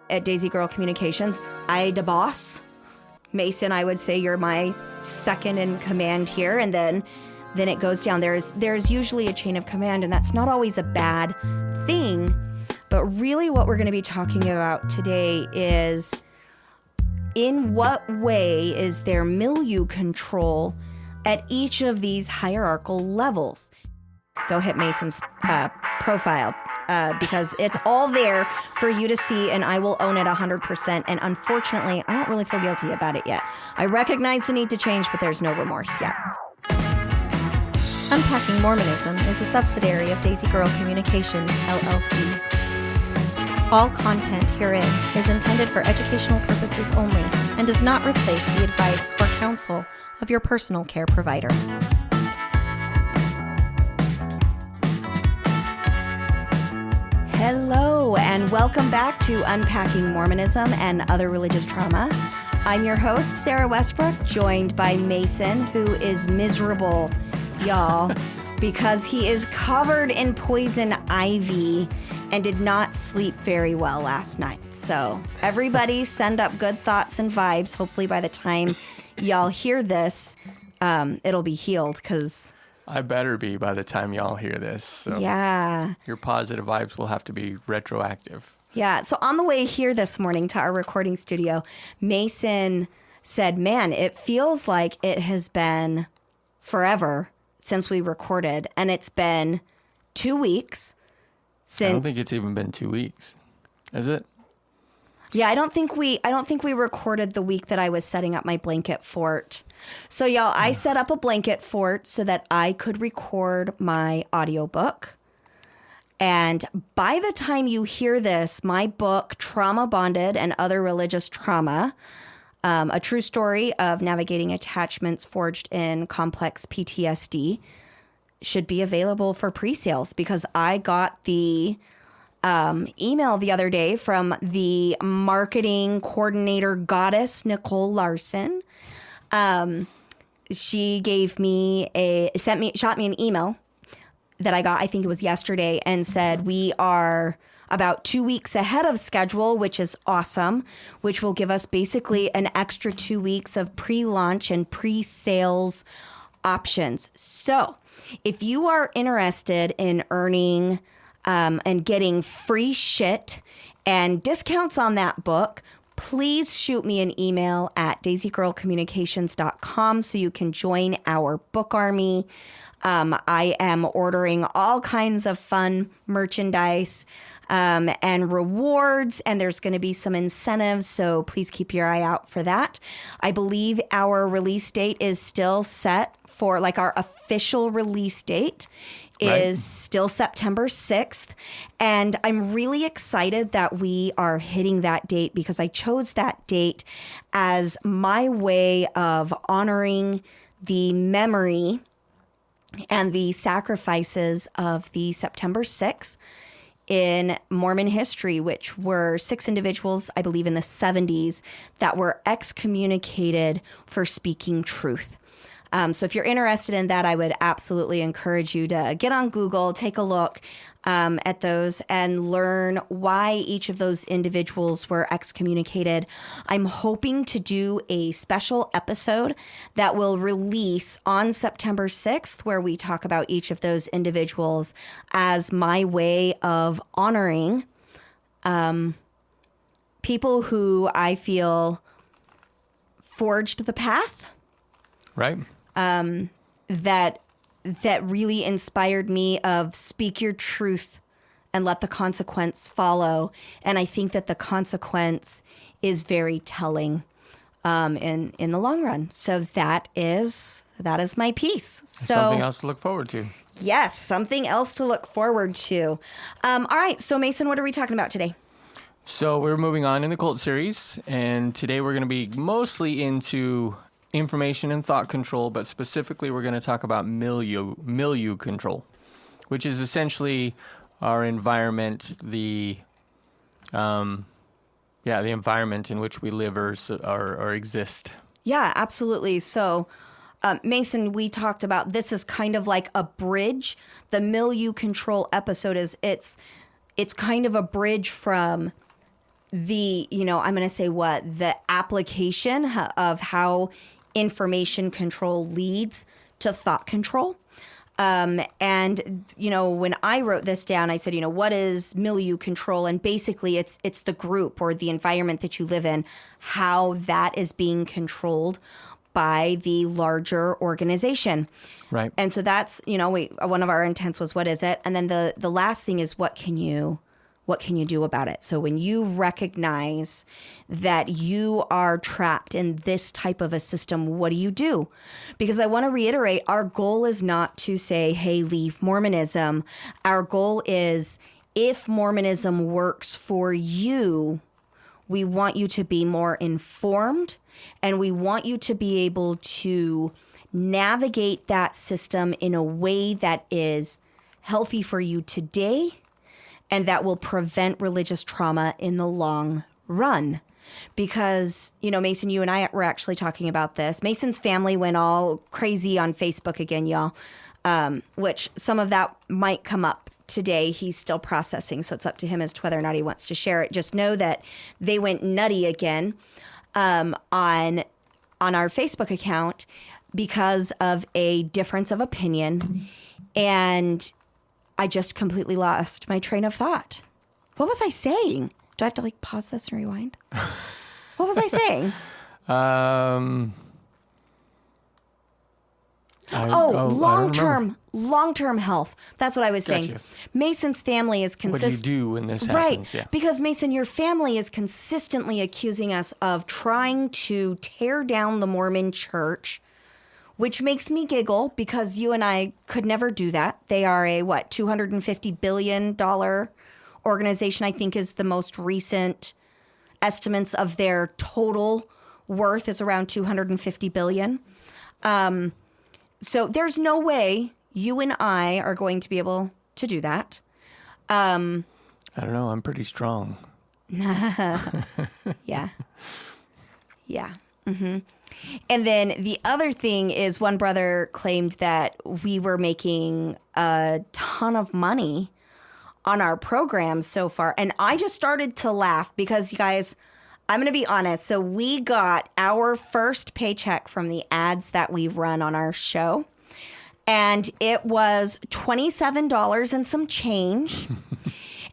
at Daisy Girl Communications. I da boss. Mason, I would say you're my second in command here, and then it goes down. There's usually a chain of command, and that's not always a bad thing. But really what we're going to be talking about today is in what way is there milieu control at each of these hierarchical levels. Go hit Mason's profile because it's all there for you to see, and I will own it 100%. And unfortunately, I don't really feel guilty about it yet. I recognize the need to change, but there's no remorse yet. Unpacking Mormonism is a subsidiary of Daisy Girl Communications, LLC. All content herein is intended for educational purposes only and does not replace the advice or counsel of your personal care provider. Hello, and welcome back to Unpacking Mormonism and Other Religious Trauma. I'm your host, Sarah Westbrook, joined by Mason, who is miserable, y'all, because he is covered in poison ivy and did not sleep very well last night. So everybody send up good thoughts and vibes. Hopefully by the time y'all hear this, it'll be healed, because I better be by the time y'all hear this. So yeah, your positive vibes will have to be retroactive. Yeah. So on the way here this morning to our recording studio, Mason said, man, it feels like it has been forever since we recorded. And it's been 2 weeks since. I don't think it's even been 2 weeks. Is it? Yeah, I don't think we recorded the week that I was setting up my blanket fort. So y'all, I set up a blanket fort so that I could record my audiobook. And by the time you hear this, my book, Trauma Bonded and Other Religious Trauma, a true story of navigating attachments forged in complex PTSD, should be available for pre-sales, because I got the email the other day from the marketing coordinator goddess, Nicole Larson. She shot me an email that I got, I think it was yesterday, and said we are about 2 weeks ahead of schedule, which is awesome, which will give us basically an extra 2 weeks of pre-launch and pre-sales options. So if you are interested in earning and getting free shit and discounts on that book, please shoot me an email at daisygirlcommunications.com so you can join our book army. I am ordering all kinds of fun merchandise and rewards, and there's going to be some incentives, so please keep your eye out for that. I believe our release date is still set for, like, our official release date is still September 6th. And I'm really excited that we are hitting that date, because I chose that date as my way of honoring the memory and the sacrifices of the September 6th in Mormon history, which were 6 individuals, I believe in the 70s, that were excommunicated for speaking truth. So if you're interested in that, I would absolutely encourage you to get on Google, take a look at those, and learn why each of those individuals were excommunicated. I'm hoping to do a special episode that will release on September 6th, where we talk about each of those individuals as my way of honoring people who I feel forged the path. Right. That really inspired me of speak your truth and let the consequence follow. And I think that the consequence is very telling in the long run. So that is my piece. So something else to look forward to. Yes, something else to look forward to. All right. So Mason, what are we talking about today? So we're moving on in the cult series, and today we're going to be mostly into information and thought control, but specifically we're going to talk about milieu control, which is essentially our environment, the environment in which we live or exist. Yeah, absolutely. So, Mason, we talked about this is kind of like a bridge. The milieu control episode it's kind of a bridge from I'm going to say the application of how information control leads to thought control. And when I wrote this down, I said, what is milieu control? And basically it's the group or the environment that you live in, how that is being controlled by the larger organization. Right. And so that's, one of our intents was, what is it? And then the last thing is, what can you do about it? So when you recognize that you are trapped in this type of a system, what do you do? Because I want to reiterate, our goal is not to say, hey, leave Mormonism. Our goal is, if Mormonism works for you, we want you to be more informed, and we want you to be able to navigate that system in a way that is healthy for you today, and that will prevent religious trauma in the long run. Because, Mason, you and I were actually talking about this. Mason's family went all crazy on Facebook again, y'all, which some of that might come up today. He's still processing, so it's up to him as to whether or not he wants to share it. Just know that they went nutty again on our Facebook account because of a difference of opinion. And I just completely lost my train of thought. What was I saying? Do I have to pause this and rewind? What was I saying? Long-term health. That's what I was saying. Gotcha. Mason's family is consistent. What do you do when this happens? Right. Yeah. Because, Mason, your family is consistently accusing us of trying to tear down the Mormon church, which makes me giggle because you and I could never do that. They are a, $250 billion organization, I think is the most recent estimates of their total worth is around $250 billion. So there's no way you and I are going to be able to do that. I don't know. I'm pretty strong. Yeah. Mm-hmm. And then the other thing is, one brother claimed that we were making a ton of money on our programs so far. And I just started to laugh because, you guys, I'm going to be honest. So we got our first paycheck from the ads that we run on our show. And it was $27 and some change.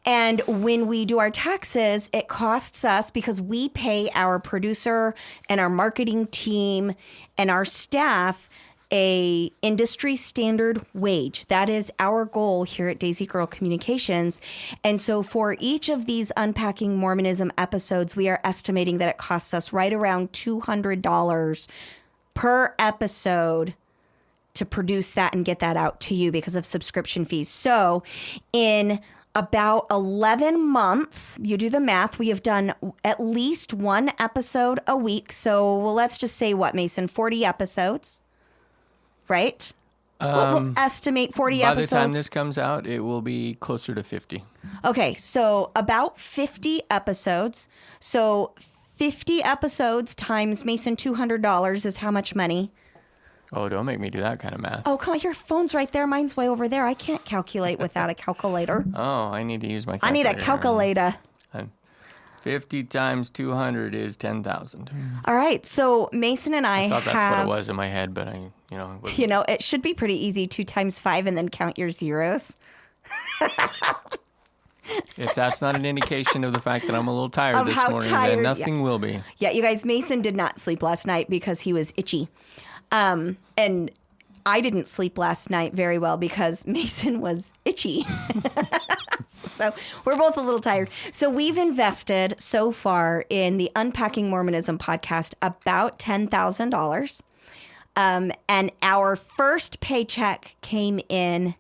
And when we do our taxes, it costs us, because we pay our producer and our marketing team and our staff a industry standard wage. That is our goal here at Daisy Girl Communications. And so for each of these Unpacking Mormonism episodes, we are estimating that it costs us right around $200 per episode to produce that and get that out to you because of subscription fees. So in about 11 months, you do the math, we have done at least one episode a week. So let's just say, Mason, 40 episodes, right? We'll estimate 40 episodes. By the time this comes out, it will be closer to 50. Okay, so about 50 episodes. So 50 episodes times, Mason, $200 is how much money? Oh, don't make me do that kind of math. Oh, come on. Your phone's right there. Mine's way over there. I can't calculate without a calculator. Oh, I need to use my calculator. I need a calculator. 50 times 200 is 10,000. All right. So Mason and I thought that's what it was in my head, but it should be pretty easy. 2 times 5 and then count your zeros. If that's not an indication of the fact that I'm a little tired this morning, then nothing will be. Yeah, you guys, Mason did not sleep last night because he was itchy. And I didn't sleep last night very well because Mason was itchy. So we're both a little tired. So we've invested so far in the Unpacking Mormonism podcast about $10,000. And our first paycheck came in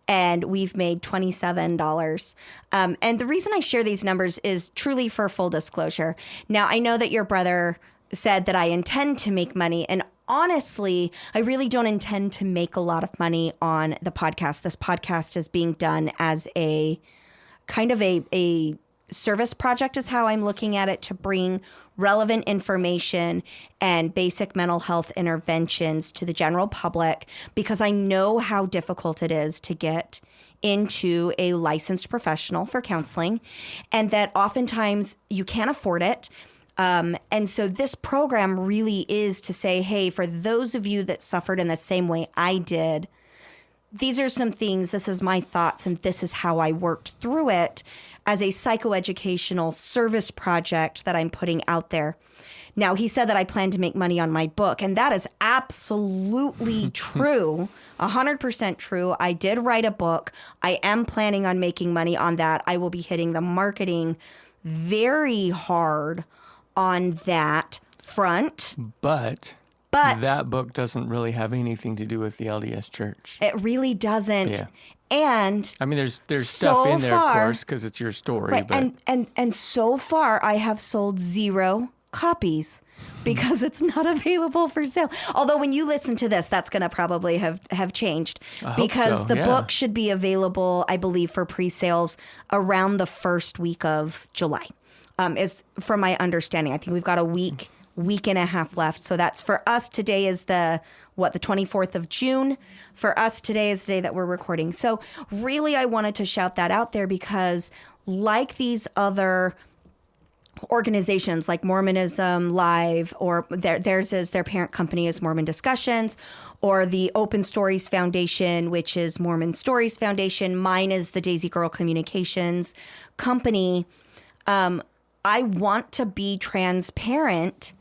and we've made $27. And the reason I share these numbers is truly for full disclosure. Now, I know that your brother said that I intend to make money, and honestly, I really don't intend to make a lot of money on the podcast. This podcast is being done as a kind of a service project is how I'm looking at it, to bring relevant information and basic mental health interventions to the general public, because I know how difficult it is to get into a licensed professional for counseling, and that oftentimes you can't afford it. And so this program really is to say, hey, for those of you that suffered in the same way I did, these are some things, this is my thoughts, and this is how I worked through it as a psychoeducational service project that I'm putting out there. Now, he said that I plan to make money on my book, and that is absolutely true, 100% true. I did write a book. I am planning on making money on that. I will be hitting the marketing very hard on that front. But that book doesn't really have anything to do with the LDS Church. It really doesn't. Yeah. And I mean, there's so stuff in there, far, of course, because it's your story. right, But and so far, I have sold 0 copies because it's not available for sale. Although when you listen to this, that's going to probably have changed, because so, the yeah. book should be available, I believe, for pre-sales around the first week of July. Is from my understanding. I think we've got a week and a half left. So that's for us. Today is the 24th of June. For us, today is the day that we're recording. So really, I wanted to shout that out there because like these other organizations like Mormonism Live, or theirs is their parent company is Mormon Discussions, or the Open Stories Foundation, which is Mormon Stories Foundation. Mine is the Daisy Girl Communications Company. I want to be transparent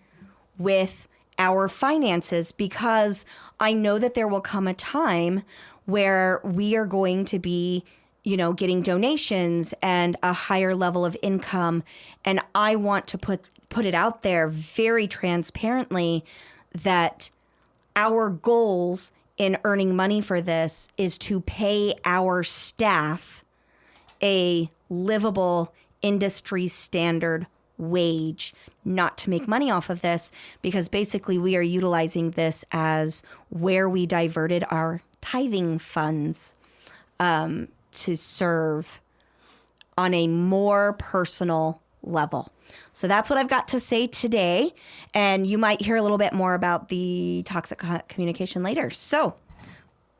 with our finances because I know that there will come a time where we are going to be, getting donations and a higher level of income. And I want to put it out there very transparently that our goals in earning money for this is to pay our staff a livable industry standard wage, not to make money off of this, because basically we are utilizing this as where we diverted our tithing funds to serve on a more personal level. So that's what I've got to say today. And you might hear a little bit more about the toxic communication later. So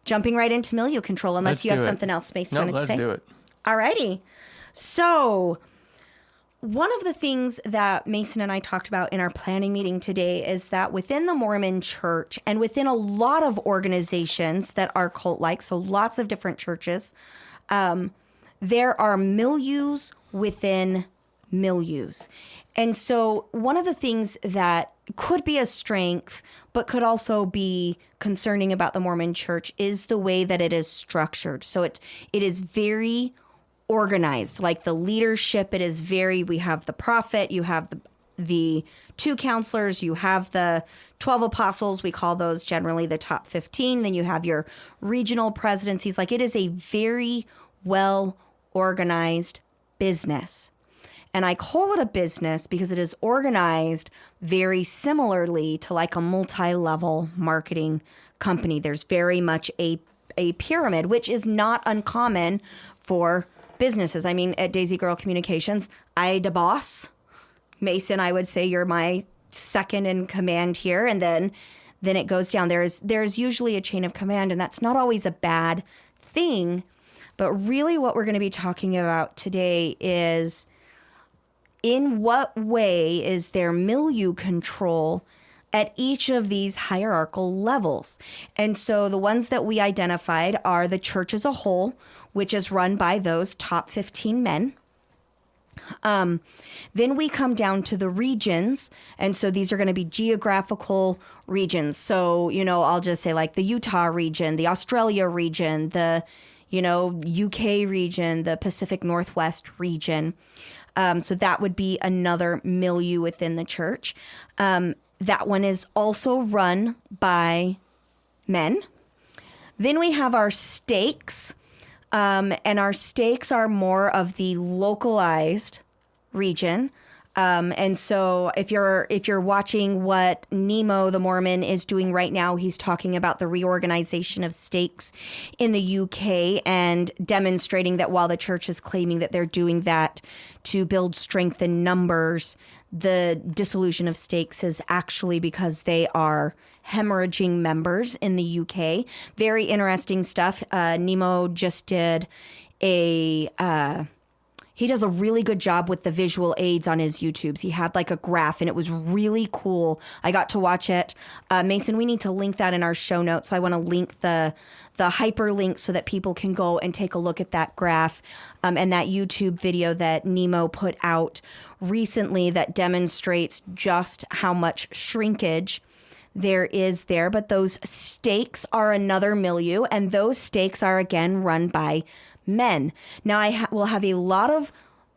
jumping right into milieu control, unless you have something else, Mason, you wanted to say. No, let's do it. All righty. So one of the things that Mason and I talked about in our planning meeting today is that within the Mormon Church and within a lot of organizations that are cult-like, so lots of different churches, there are milieus within milieus. And so one of the things that could be a strength, but could also be concerning about the Mormon Church is the way that it is structured. So it is very organized, like the leadership. It is we have the prophet, you have the 2 counselors, you have the 12 apostles. We call those generally the top 15. Then you have your regional presidencies. Like, it is a very well organized business. And I call it a business because it is organized very similarly to like a multi-level marketing company. There's very much a pyramid, which is not uncommon for businesses. I mean, at Daisy Girl Communications, I the boss. Mason, I would say you're my second in command here, and then it goes down. There's usually a chain of command, and that's not always a bad thing. But really what we're going to be talking about today is in what way is there milieu control at each of these hierarchical levels. And so the ones that we identified are the church as a whole, which is run by those top 15 men. Then we come down to the regions. And so these are going to be geographical regions. So, I'll just say like the Utah region, the Australia region, the, UK region, the Pacific Northwest region. So that would be another milieu within the church. That one is also run by men. Then we have our stakes. And our stakes are more of the localized region. And so if you're watching what Nemo the Mormon is doing right now, he's talking about the reorganization of stakes in the UK and demonstrating that while the church is claiming that they're doing that to build strength in numbers, the dissolution of stakes is actually because they are hemorrhaging members in the UK. Very interesting stuff. Nemo just did he does a really good job with the visual aids on his YouTubes. He had like a graph and it was really cool. I got to watch it. Mason, we need to link that in our show notes. So I want to link the hyperlink so that people can go and take a look at that graph and that YouTube video that Nemo put out recently that demonstrates just how much shrinkage there is there. But those stakes are another milieu, and those stakes are again run by men. Now, I will have a lot of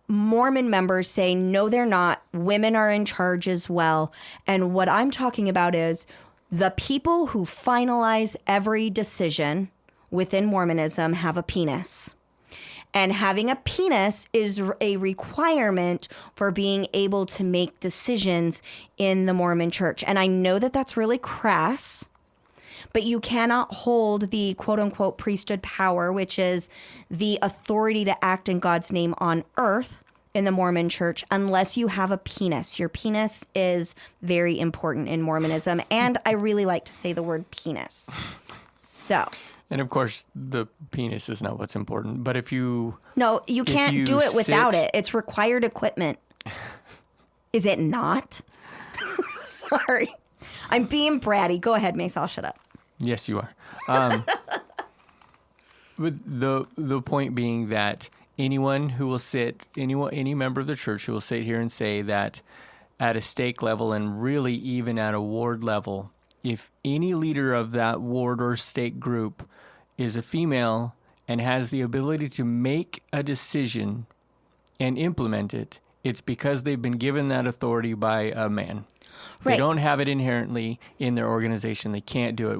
Mormon members say, no, they're not. Women are in charge as well. And what I'm talking about is the people who finalize every decision within Mormonism have a penis. And having a penis is a requirement for being able to make decisions in the Mormon church. And I know that that's really crass, but you cannot hold the quote unquote priesthood power, which is the authority to act in God's name on earth in the Mormon church, unless you have a penis. Your penis is very important in Mormonism. And I really like to say the word penis. So. And of course, the penis is not what's important. But if you... No, you can't do it without it. It's required equipment. Is it not? Sorry. I'm being bratty. Go ahead, Mace. I'll shut up. Yes, you are. But the point being that anyone who will sit, any member of the church who will sit here and say that at a stake level and really even at a ward level, if any leader of that ward or stake group is a female and has the ability to make a decision and implement it, it's because they've been given that authority by a man. Right. They don't have it inherently in their organization. They can't do it.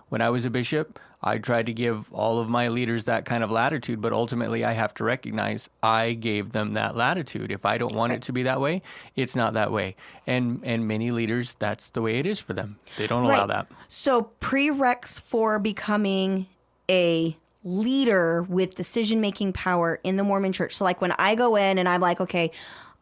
When I was a bishop, I tried to give all of my leaders that kind of latitude, but ultimately I have to recognize I gave them that latitude. If I don't want it to be that way, it's not that way. And many leaders, that's the way it is for them. They don't allow that. So prereqs for becoming a leader with decision-making power in the Mormon church. So like when I go in and I'm like, okay,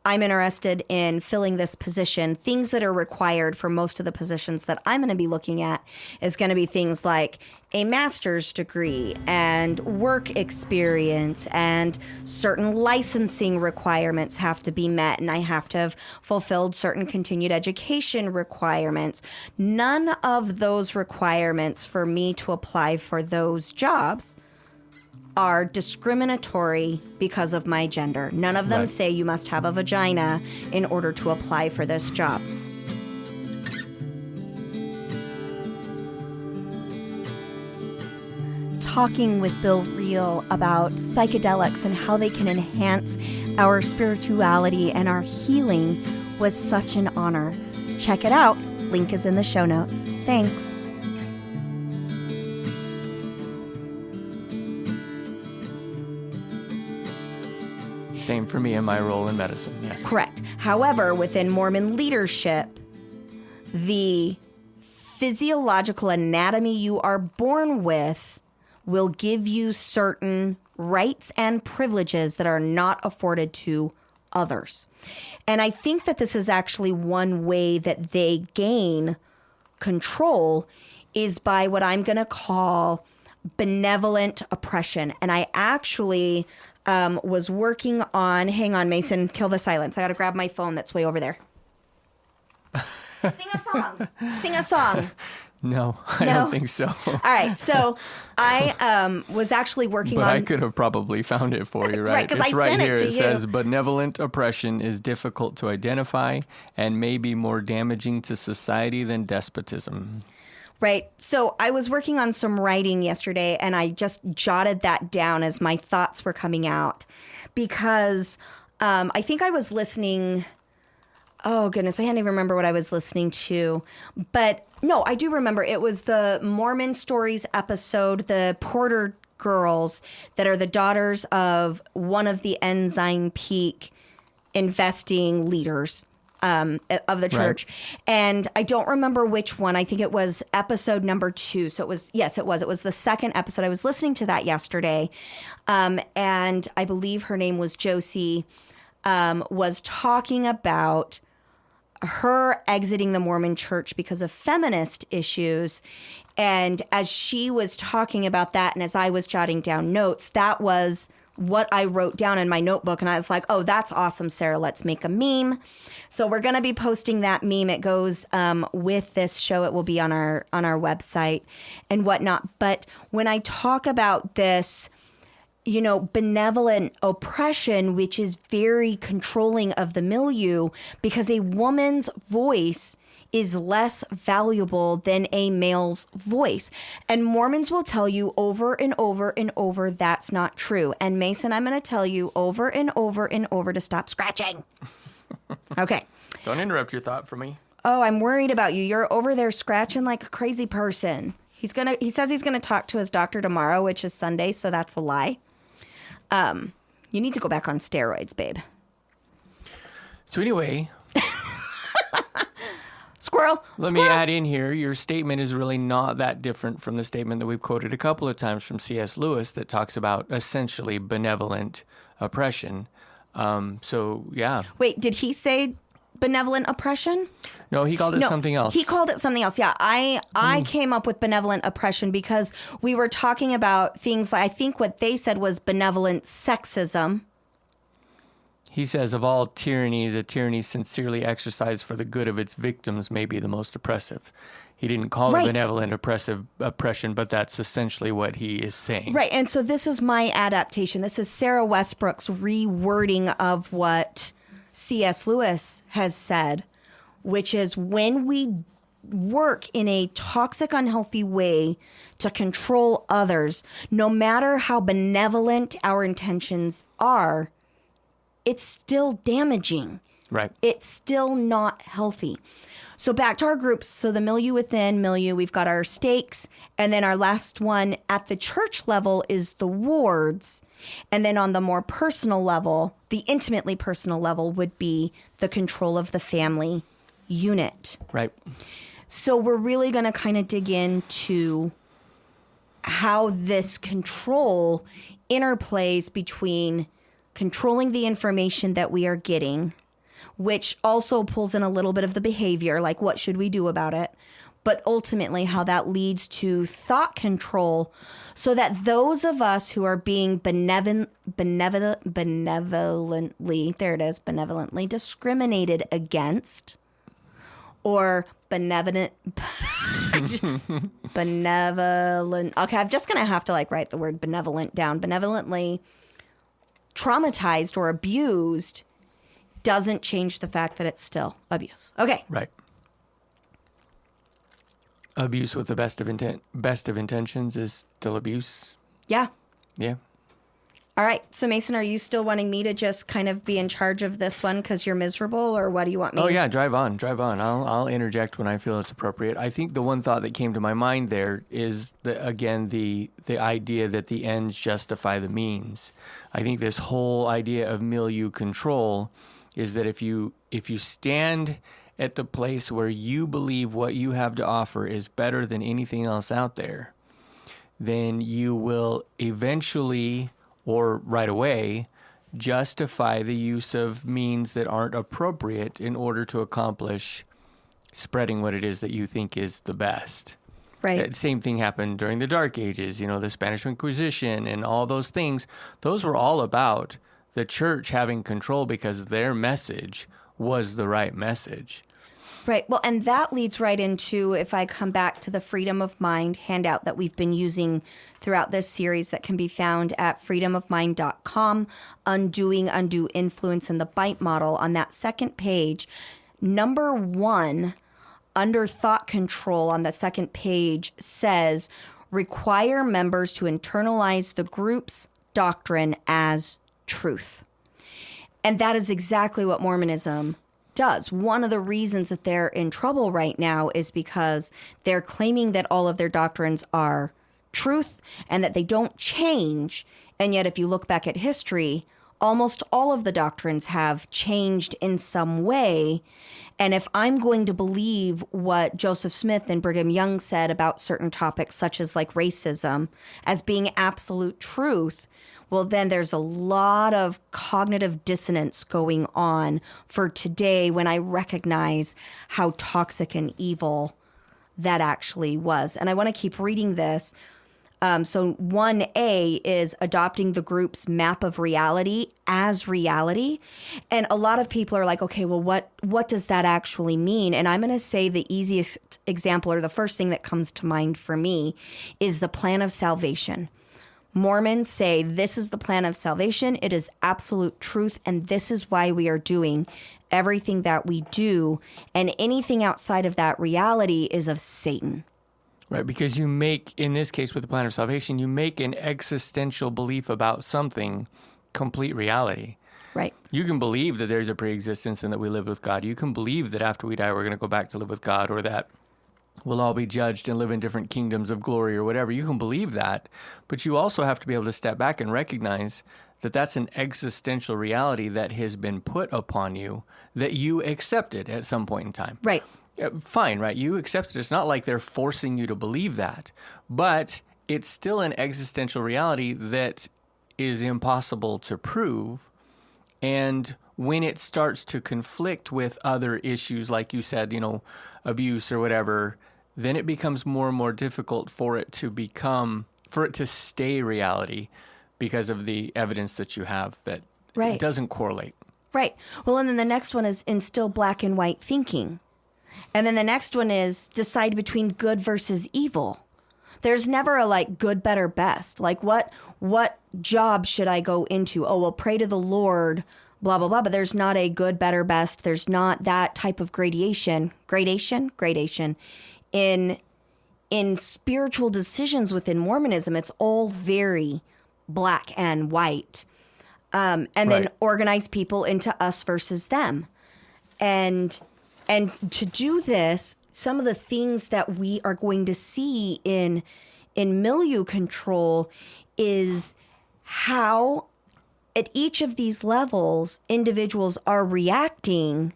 I'm interested in filling this position, things that are required for most of the positions that I'm going to be looking at is going to be things like a master's degree and work experience, and certain licensing requirements have to be met, and I have to have fulfilled certain continued education requirements. None of those requirements for me to apply for those jobs are discriminatory because of my gender. None of them say you must have a vagina in order to apply for this job. Talking with Bill Reel about psychedelics and how they can enhance our spirituality and our healing was such an honor. Check it out. Link is in the show notes. Thanks. Same for me in my role in medicine, yes. Correct. However, within Mormon leadership, the physiological anatomy you are born with will give you certain rights and privileges that are not afforded to others. And I think that this is actually one way that they gain control is by what I'm going to call benevolent oppression. And I actually... was working on, hang on, Mason, kill the silence. I got to grab my phone that's way over there. Sing a song. Sing a song. No, I don't think so. All right. So I was actually working on. But I could have probably found it for you, right? Right, 'cause it's I right sent it here. to It you. says benevolent oppression is difficult to identify and may be more damaging to society than despotism. Right. So I was working on some writing yesterday, and I just jotted that down as my thoughts were coming out because I think I was listening. Oh, goodness. I can't even remember what I was listening to. But no, I do remember. It was the Mormon Stories episode, the Porter girls that are the daughters of one of the Ensign Peak investing leaders of the church. Right. And I don't remember which one. I think it was episode number 2. So it was, yes, it was. It was the second episode. I was listening to that yesterday. And I believe her name was Josie. was talking about her exiting the Mormon church because of feminist issues. And as she was talking about that, and as I was jotting down notes, that was what I wrote down in my notebook. And I was like, oh, that's awesome, Sarah. Let's make a meme. So we're going to be posting that meme. It goes with this show. It will be on our website and whatnot. But when I talk about this, benevolent oppression, which is very controlling of the milieu, because a woman's voice is less valuable than a male's voice. And Mormons will tell you over and over and over that's not true. And Mason, I'm going to tell you over and over and over to stop scratching. Okay. Don't interrupt your thought for me. Oh, I'm worried about you. You're over there scratching like a crazy person. He says he's going to talk to his doctor tomorrow, which is Sunday, so that's a lie. You need to go back on steroids, babe. So anyway, Squirrel. Let me add in here, your statement is really not that different from the statement that we've quoted a couple of times from C.S. Lewis that talks about essentially benevolent oppression. So, yeah. Wait, did he say benevolent oppression? No, he called it something else. He called it something else. Yeah, I came up with benevolent oppression because we were talking about things like, I think what they said was benevolent sexism. He says, of all tyrannies, a tyranny sincerely exercised for the good of its victims may be the most oppressive. He didn't call it benevolent oppression, but that's essentially what he is saying. Right, and so this is my adaptation. This is Sarah Westbrook's rewording of what C.S. Lewis has said, which is when we work in a toxic, unhealthy way to control others, no matter how benevolent our intentions are, it's still damaging. Right. It's still not healthy. So back to our groups. So the milieu within milieu, we've got our stakes. And then our last one at the church level is the wards. And then on the more personal level, the intimately personal level would be the control of the family unit. Right. So we're really going to kind of dig into how this control interplays between controlling the information that we are getting, which also pulls in a little bit of the behavior, like what should we do about it, but ultimately how that leads to thought control so that those of us who are being benevolently discriminated against, or benevolent, okay, I'm just going to have to write the word benevolent down, benevolently traumatized or abused doesn't change the fact that it's still abuse. Okay. Right. Abuse with the best of intentions is still abuse. Yeah. Yeah. All right. So Mason, are you still wanting me to just kind of be in charge of this one because you're miserable, or what do you want me? Oh yeah, drive on. I'll interject when I feel it's appropriate. I think the one thought that came to my mind there is the idea that the ends justify the means. I think this whole idea of milieu control is that if you stand at the place where you believe what you have to offer is better than anything else out there, then you will eventually, or right away, justify the use of means that aren't appropriate in order to accomplish spreading what it is that you think is the best. Right. That same thing happened during the Dark Ages, the Spanish Inquisition and all those things. Those were all about the church having control because their message was the right message. Right. Well, and that leads right into, if I come back to the Freedom of Mind handout that we've been using throughout this series that can be found at freedomofmind.com, Undoing Undue Influence in the Bite Model. On that second page, number 1, under thought control on the second page says, require members to internalize the group's doctrine as truth. And that is exactly what Mormonism does. One of the reasons that they're in trouble right now is because they're claiming that all of their doctrines are truth and that they don't change. And yet, if you look back at history, almost all of the doctrines have changed in some way. And if I'm going to believe what Joseph Smith and Brigham Young said about certain topics, such as racism, as being absolute truth, well, then there's a lot of cognitive dissonance going on for today when I recognize how toxic and evil that actually was. And I want to keep reading this. So 1A is adopting the group's map of reality as reality. And a lot of people are like, okay, well, what does that actually mean? And I'm going to say the easiest example, or the first thing that comes to mind for me, is the plan of salvation. Mormons say this is the plan of salvation. It is absolute truth. And this is why we are doing everything that we do. And anything outside of that reality is of Satan. Right, because you make, in this case with the plan of salvation, you make an existential belief about something complete reality. Right. You can believe that there's a pre-existence and that we live with God. You can believe that after we die, we're going to go back to live with God, or that we'll all be judged and live in different kingdoms of glory or whatever. You can believe that, but you also have to be able to step back and recognize that that's an existential reality that has been put upon you, that you accepted at some point in time. Right. Fine, right? You accept it. It's not like they're forcing you to believe that, but it's still an existential reality that is impossible to prove. And when it starts to conflict with other issues, like you said, abuse or whatever, then it becomes more and more difficult for it to stay reality because of the evidence that you have that Right. it doesn't correlate. Right. Well, and then the next one is instill black and white thinking. And then the next one is decide between good versus evil. There's never a good, better, best. Like what job should I go into? Oh, well, pray to the Lord, blah, blah, blah. But there's not a good, better, best. There's not that type of gradation in spiritual decisions within Mormonism. It's all very black and white. And then organize people into us versus them. And to do this, some of the things that we are going to see in milieu control is how at each of these levels, individuals are reacting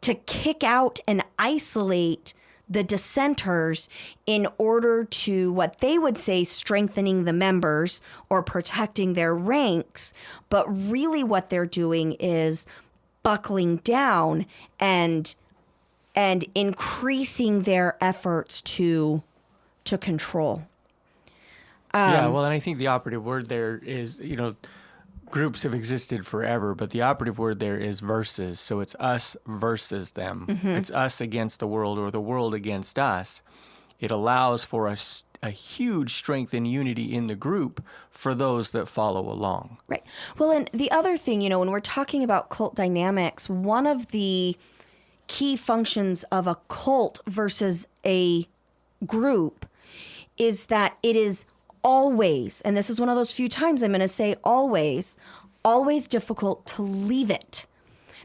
to kick out and isolate the dissenters in order to, what they would say, strengthening the members or protecting their ranks. But really what they're doing is buckling down and increasing their efforts to control. And I think the operative word there is, groups have existed forever, but the operative word there is versus. So it's us versus them. Mm-hmm. It's us against the world, or the world against us. It allows for a huge strength and unity in the group for those that follow along. Right. Well, and the other thing, when we're talking about cult dynamics, one of the key functions of a cult versus a group is that it is always, and this is one of those few times I'm going to say always difficult to leave it.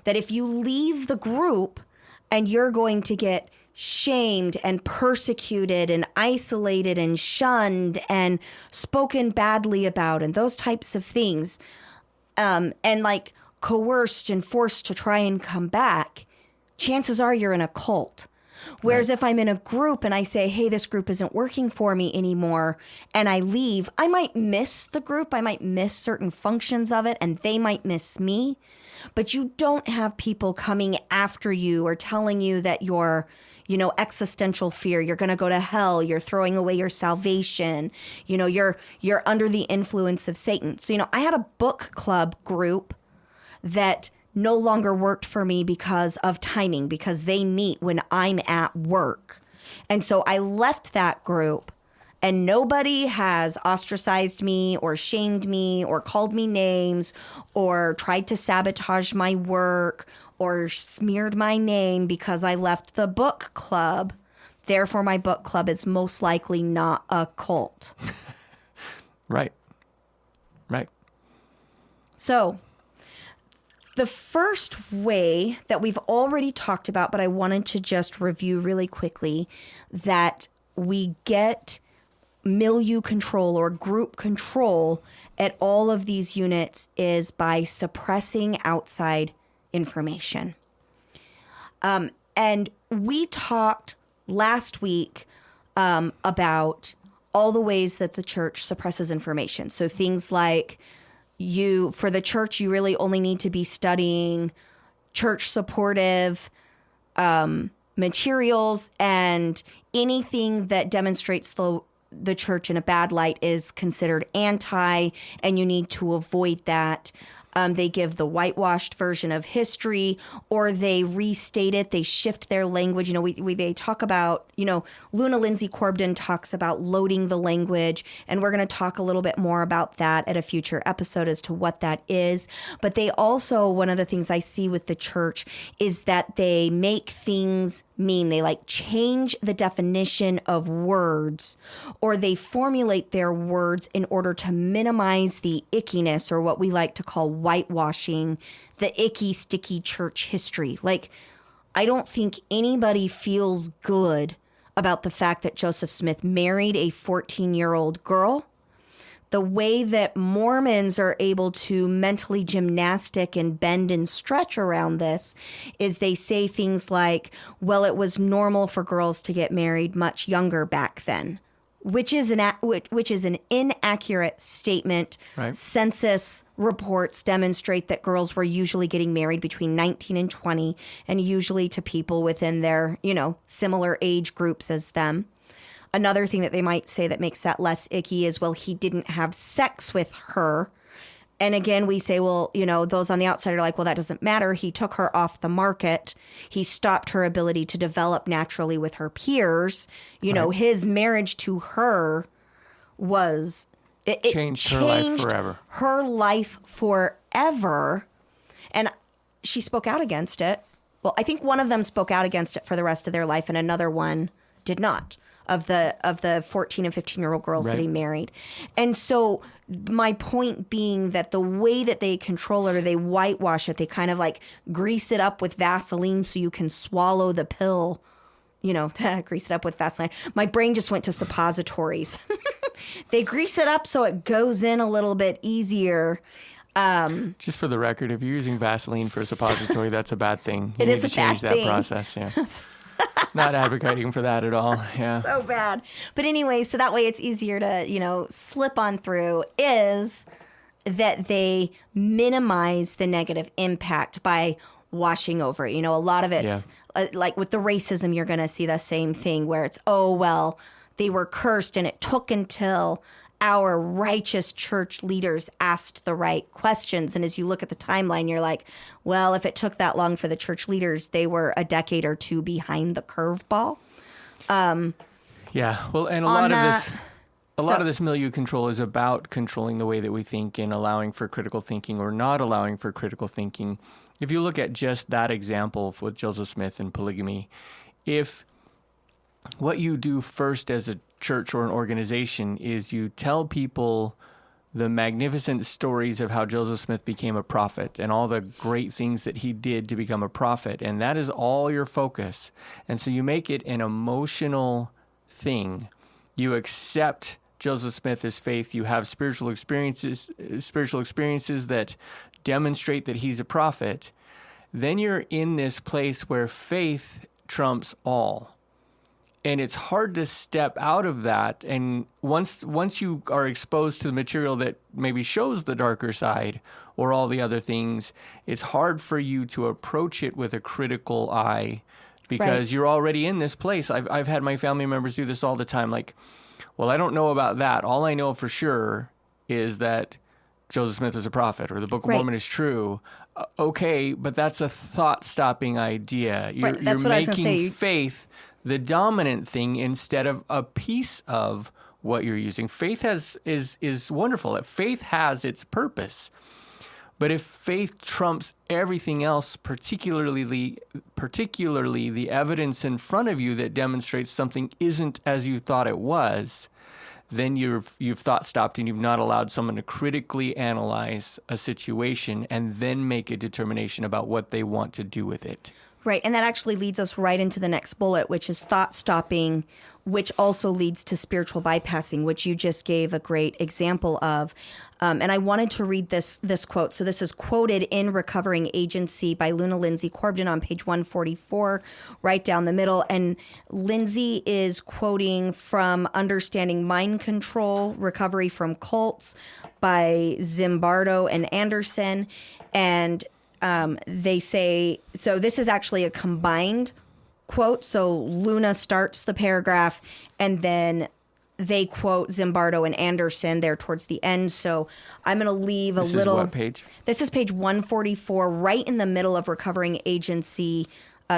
That if you leave the group and you're going to get shamed and persecuted and isolated and shunned and spoken badly about and those types of things, and coerced and forced to try and come back, chances are you're in a cult. Whereas if I'm in a group and I say, hey, this group isn't working for me anymore, and I leave, I might miss the group. I might miss certain functions of it, and they might miss me. But you don't have people coming after you or telling you that you're, existential fear, you're going to go to hell, you're throwing away your salvation, you're under the influence of Satan. So, I had a book club group that no longer worked for me because of timing, because they meet when I'm at work. And so I left that group, and nobody has ostracized me or shamed me or called me names or tried to sabotage my work or smeared my name because I left the book club. Therefore, my book club is most likely not a cult. Right. So the first way that we've already talked about, but I wanted to just review really quickly, that we get milieu control or group control at all of these units is by suppressing outside information. And we talked last week about all the ways that the church suppresses information. So things like for the church, you really only need to be studying church supportive materials, and anything that demonstrates the church in a bad light is considered anti, and you need to avoid that. They give the whitewashed version of history, or they restate it. They shift their language. They talk about, Luna Lindsey Corbden talks about loading the language, and we're going to talk a little bit more about that at a future episode as to what that is. But they also, one of the things I see with the church is that they make things mean. They change the definition of words, or they formulate their words in order to minimize the ickiness, or what we like to call whitewashing the icky, sticky church history. I don't think anybody feels good about the fact that Joseph Smith married a 14-year-old girl. The way that Mormons are able to mentally gymnastic and bend and stretch around this is they say things like, well, it was normal for girls to get married much younger back then, which is an inaccurate statement. Right. Census reports demonstrate that girls were usually getting married between 19 and 20, and usually to people within their, similar age groups as them. Another thing that they might say that makes that less icky is, well, he didn't have sex with her. And again, we say, well, those on the outside are like, well, that doesn't matter. He took her off the market. He stopped her ability to develop naturally with her peers. Right. His marriage to her was... It changed her life forever. Her life forever. And she spoke out against it. Well, I think one of them spoke out against it for the rest of their life, and another one did not, of the 14 and 15-year-old girls right. that he married. And so my point being that the way that they control it, or they whitewash it, they kind of grease it up with Vaseline so you can swallow the pill. Grease it up with Vaseline. My brain just went to suppositories. They grease it up so it goes in a little bit easier. Just for the record, if you're using Vaseline for a suppository, that's a bad thing. You It need is to a change bad that thing. process. Yeah. Not advocating for that at all. Yeah. So bad. But anyway, so that way it's easier to, slip on through, is that they minimize the negative impact by washing over it. A lot of it's like with the racism, you're going to see the same thing where it's, oh, well, they were cursed, and it took until our righteous church leaders asked the right questions. And as you look at the timeline, you're like, well, if it took that long for the church leaders, they were a decade or two behind the curveball. Yeah. Well, and a lot of this milieu control is about controlling the way that we think and allowing for critical thinking or not allowing for critical thinking. If you look at just that example with Joseph Smith and polygamy, if what you do first as a church or an organization is you tell people the magnificent stories of how Joseph Smith became a prophet and all the great things that he did to become a prophet, and that is all your focus. And so you make it an emotional thing. You accept Joseph Smith as faith. You have spiritual experiences that demonstrate that he's a prophet. Then you're in this place where faith trumps all. And it's hard to step out of that. And once you are exposed to the material that maybe shows the darker side or all the other things, it's hard for you to approach it with a critical eye because you're already in this place. I've had my family members do this all the time. Like, well, I don't know about that. All I know for sure is that Joseph Smith was a prophet or the Book of Mormon is true. Okay, but that's a thought-stopping idea. You're making faith the dominant thing instead of a piece of what you're using. Faith is wonderful. Faith has its purpose. But if faith trumps everything else, particularly the evidence in front of you that demonstrates something isn't as you thought it was, then you've thought stopped and you've not allowed someone to critically analyze a situation and then make a determination about what they want to do with it. Right. And that actually leads us right into the next bullet, which is thought stopping, which also leads to spiritual bypassing, which you just gave a great example of. And I wanted to read this quote. So this is quoted in Recovering Agency by Lindsey Corbden on page 144, right down the middle. And Lindsey is quoting from Understanding Mind Control, Recovery from Cults by Zimbardo and Anderson. And they say, so this is actually a combined quote. So Luna starts the paragraph and then they quote Zimbardo and Anderson there towards the end. So I'm going to leave a little. This is what page? This is page 144, right in the middle of Recovering Agency,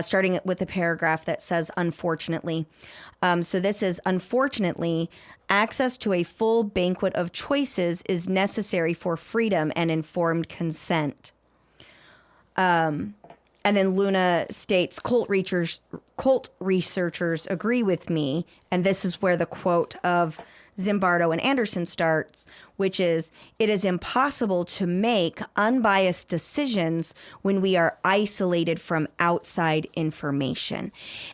starting with the paragraph that says, unfortunately. So this is, unfortunately, access to a full banquet of choices is necessary for freedom and informed consent. And then Luna states, cult researchers agree with me. And this is where the quote of Zimbardo and Anderson starts, which is, it is impossible to make unbiased decisions when we are isolated from outside information.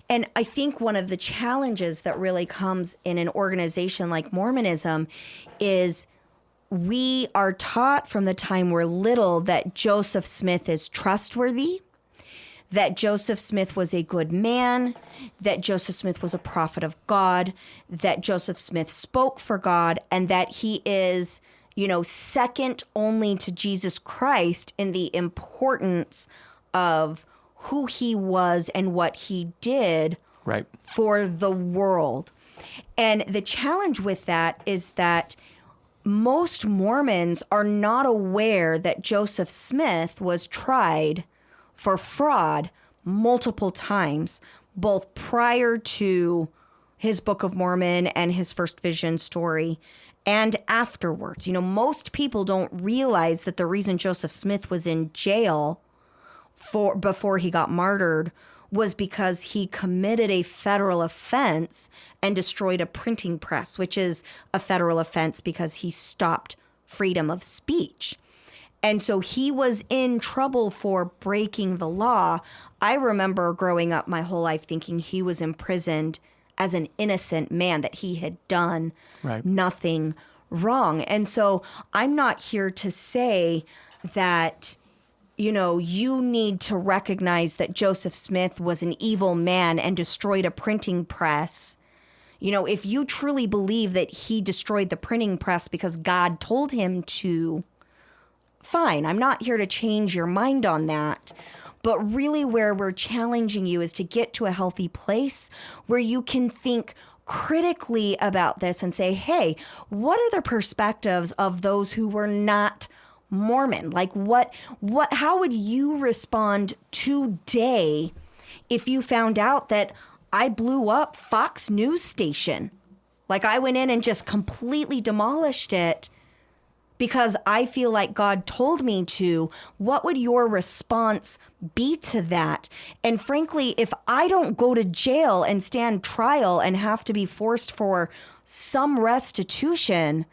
And I think one of the challenges that really comes in an organization like Mormonism is we are taught from the time we're little that Joseph Smith is trustworthy, that Joseph Smith was a good man, that Joseph Smith was a prophet of God, that Joseph Smith spoke for God, and that he is, second only to Jesus Christ in the importance of who he was and what he did for the world. And the challenge with that is that most Mormons are not aware that Joseph Smith was tried for fraud multiple times, both prior to his Book of Mormon and his first vision story and afterwards. Most people don't realize that the reason Joseph Smith was in jail before he got martyred was because he committed a federal offense and destroyed a printing press, which is a federal offense because he stopped freedom of speech. And so he was in trouble for breaking the law. I remember growing up my whole life thinking he was imprisoned as an innocent man, that he had done nothing wrong. And so I'm not here to say that, you need to recognize that Joseph Smith was an evil man and destroyed a printing press. If you truly believe that he destroyed the printing press because God told him to, fine, I'm not here to change your mind on that. But really where we're challenging you is to get to a healthy place where you can think critically about this and say, hey, what are the perspectives of those who were not Mormon? Like how would you respond today if you found out that I blew up Fox News station? Like I went in and just completely demolished it because I feel like God told me to. What would your response be to that? And frankly, if I don't go to jail and stand trial and have to be forced for some restitution,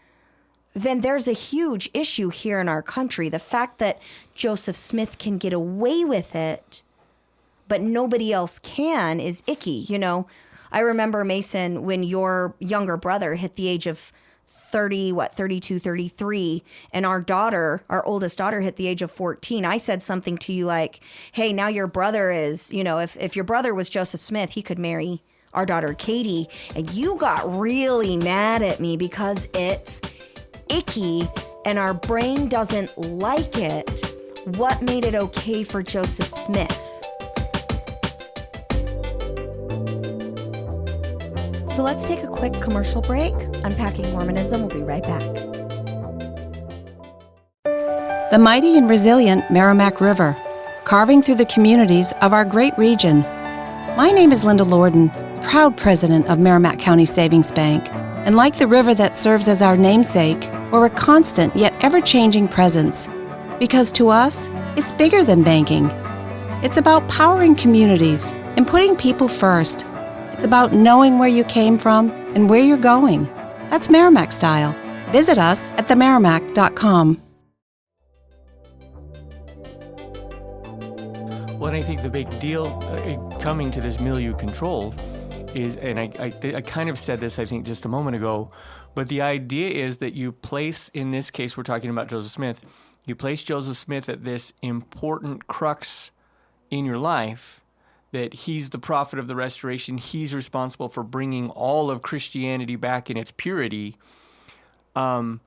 then there's a huge issue here in our country. The fact that Joseph Smith can get away with it, but nobody else can, is icky. I remember, Mason, when your younger brother hit the age of 32, 33, and our oldest daughter hit the age of 14, I said something to you like, hey, now your brother is, if your brother was Joseph Smith, he could marry our daughter, Katie. And you got really mad at me because it's icky and our brain doesn't like it. What made it okay for Joseph Smith? So let's take a quick commercial break. Unpacking Mormonism. We'll be right back. The mighty and resilient Merrimack River, carving through the communities of our great region. My name is Linda Lorden, proud president of Merrimack County Savings Bank. And like the river that serves as our namesake, we're a constant yet ever-changing presence. Because to us, it's bigger than banking. It's about powering communities and putting people first. It's about knowing where you came from and where you're going. That's Merrimack style. Visit us at themerrimack.com. Well, and I think the big deal coming to this milieu control is, and I kind of said this, I think, just a moment ago, but the idea is that you place, in this case, we're talking about Joseph Smith, you place Joseph Smith at this important crux in your life, that he's the prophet of the restoration, he's responsible for bringing all of Christianity back in its purity. Are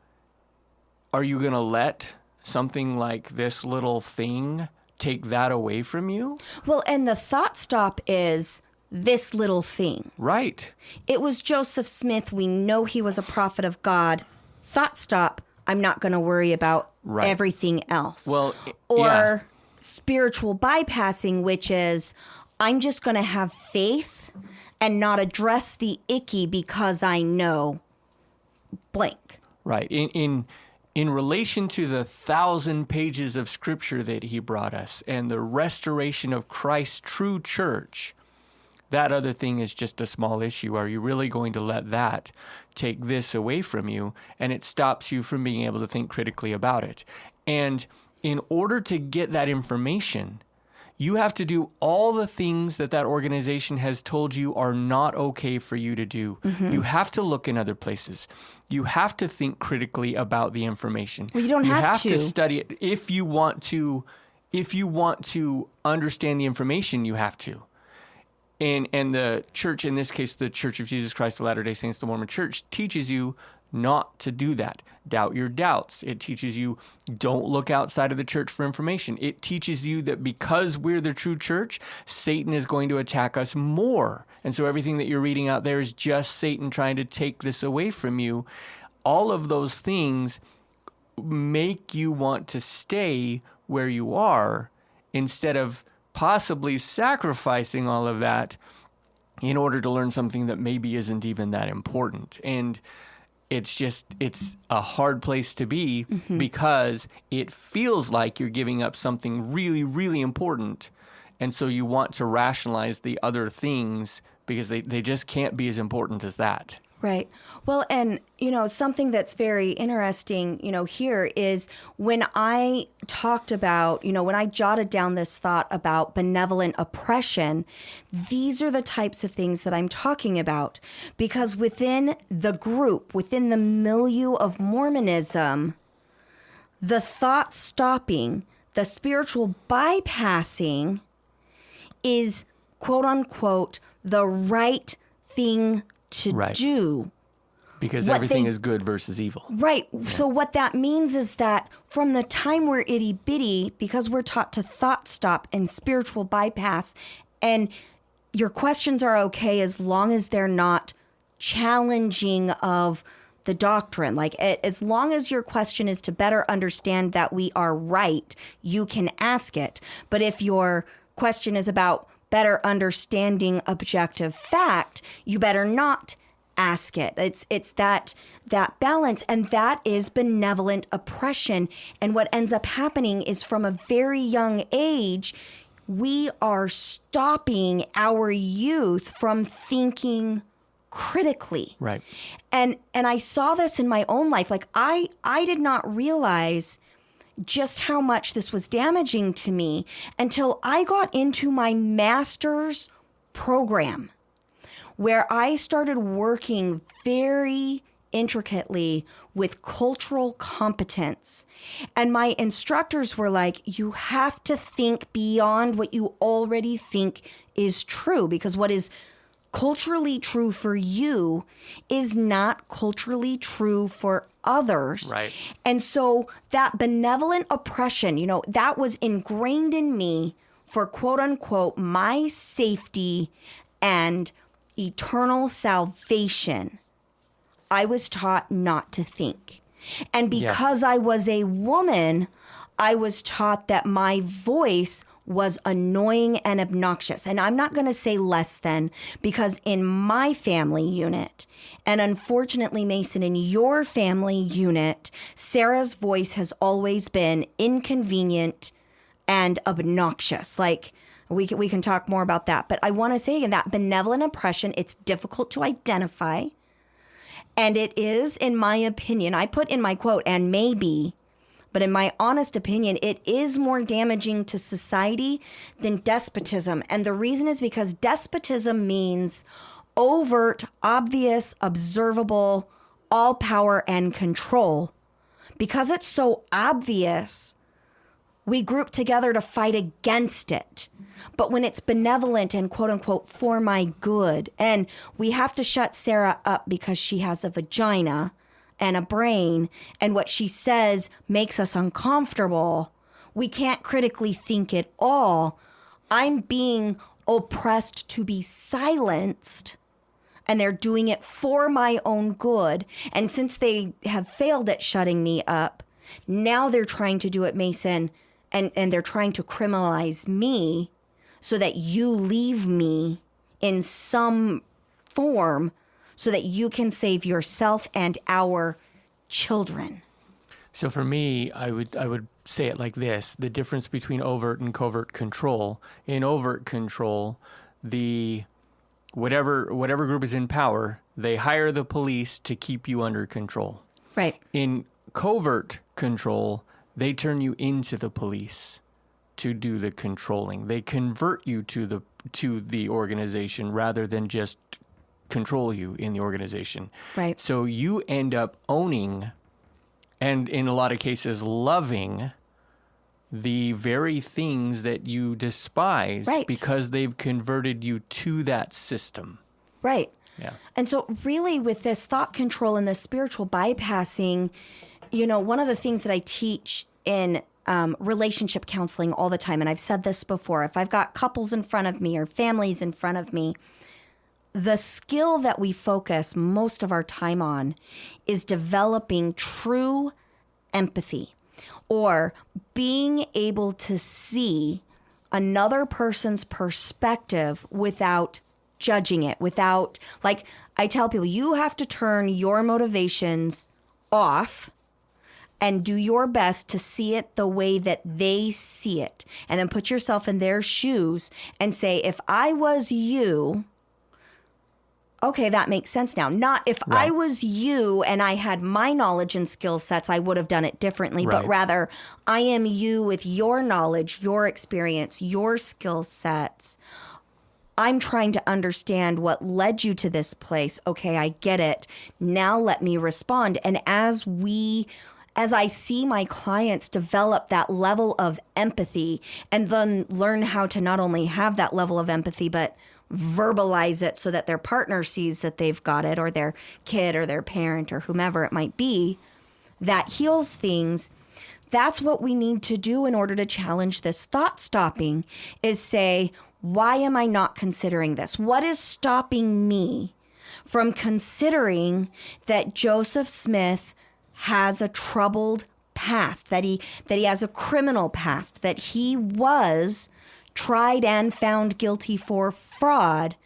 you going to let something like this little thing take that away from you? Well, and the thought stop is this little thing. Right. It was Joseph Smith. We know he was a prophet of God. Thought stop. I'm not going to worry about everything else. Well, or spiritual bypassing, which is I'm just going to have faith and not address the icky because I know blank. Right. In relation to the 1,000 pages of scripture that he brought us and the restoration of Christ's true church, that other thing is just a small issue. Are you really going to let that take this away from you? And it stops you from being able to think critically about it. And in order to get that information, you have to do all the things that organization has told you are not okay for you to do. Mm-hmm. You have to look in other places. You have to think critically about the information. Well, you don't have to. You have to study it. If you want to understand the information, you have to. And the church, in this case, the Church of Jesus Christ of Latter-day Saints, the Mormon Church, teaches you not to do that. Doubt your doubts. It teaches you don't look outside of the church for information. It teaches you that because we're the true church, Satan is going to attack us more. And so everything that you're reading out there is just Satan trying to take this away from you. All of those things make you want to stay where you are instead of possibly sacrificing all of that in order to learn something that maybe isn't even that important. And it's a hard place to be because it feels like you're giving up something really, really important. And so you want to rationalize the other things because they just can't be as important as that. Right. Well, and, something that's very interesting, here is when I talked about, when I jotted down this thought about benevolent oppression, these are the types of things that I'm talking about. Because within the group, within the milieu of Mormonism, the thought stopping, the spiritual bypassing is, quote unquote, the right thing to do. Because everything is good versus evil. Right. Yeah. So what that means is that from the time we're itty bitty, because we're taught to thought stop and spiritual bypass, and your questions are okay as long as they're not challenging of the doctrine. Like as long as your question is to better understand that we are right, you can ask it. But if your question is about better understanding objective fact, you better not ask it. It's that balance, and that is benevolent oppression. And what ends up happening is from a very young age, we are stopping our youth from thinking critically. Right. And I saw this in my own life. Like I did not realize just how much this was damaging to me until I got into my master's program, where I started working very intricately with cultural competence. And my instructors were like, you have to think beyond what you already think is true, because what is culturally true for you is not culturally true for others. Right. And so that benevolent oppression, that was ingrained in me for quote unquote my safety and eternal salvation. I was taught not to think. And because I was a woman, I was taught that my voice was annoying and obnoxious. And I'm not going to say less than, because in my family unit, and unfortunately, Mason, in your family unit, Sarah's voice has always been inconvenient and obnoxious. Like, we can talk more about that. But I want to say again, that benevolent oppression, it's difficult to identify. And it is, in my opinion, I put in my quote, and maybe, But in my honest opinion, it is more damaging to society than despotism. And the reason is because despotism means overt, obvious, observable, all power and control. Because it's so obvious, we group together to fight against it. But when it's benevolent and quote unquote for my good, and we have to shut Sarah up because she has a vagina and a brain, and what she says makes us uncomfortable, we can't critically think at all. I'm being oppressed to be silenced, and they're doing it for my own good. And since they have failed at shutting me up, now they're trying to do it, Mason, and they're trying to criminalize me so that you leave me in some form so that you can save yourself and our children. So for me, I would say it like this: the difference between overt and covert control. In overt control, the whatever group is in power, they hire the police to keep you under control. Right. In covert control, they turn you into the police to do the controlling. They convert you to the organization rather than just control you in the organization. Right. So you end up owning, and in a lot of cases loving, the very things that you despise, right, because they've converted you to that system. Right. Yeah. And so really with this thought control and this spiritual bypassing, one of the things that I teach in relationship counseling all the time, and I've said this before, if I've got couples in front of me or families in front of me, the skill that we focus most of our time on is developing true empathy, or being able to see another person's perspective without judging it, without, like I tell people, you have to turn your motivations off and do your best to see it the way that they see it. And then put yourself in their shoes and say, if I was you, okay, that makes sense now. Not if right. I was you and I had my knowledge and skill sets, I would have done it differently. Right. But rather, I am you with your knowledge, your experience, your skill sets. I'm trying to understand what led you to this place. Okay, I get it. Now let me respond. And as I see my clients develop that level of empathy and then learn how to not only have that level of empathy, but verbalize it so that their partner sees that they've got it, or their kid or their parent or whomever it might be, that heals things. That's what we need to do in order to challenge this thought stopping, is say, why am I not considering this? What is stopping me from considering that Joseph Smith has a troubled past, that he has a criminal past, that he was tried and found guilty for fraud?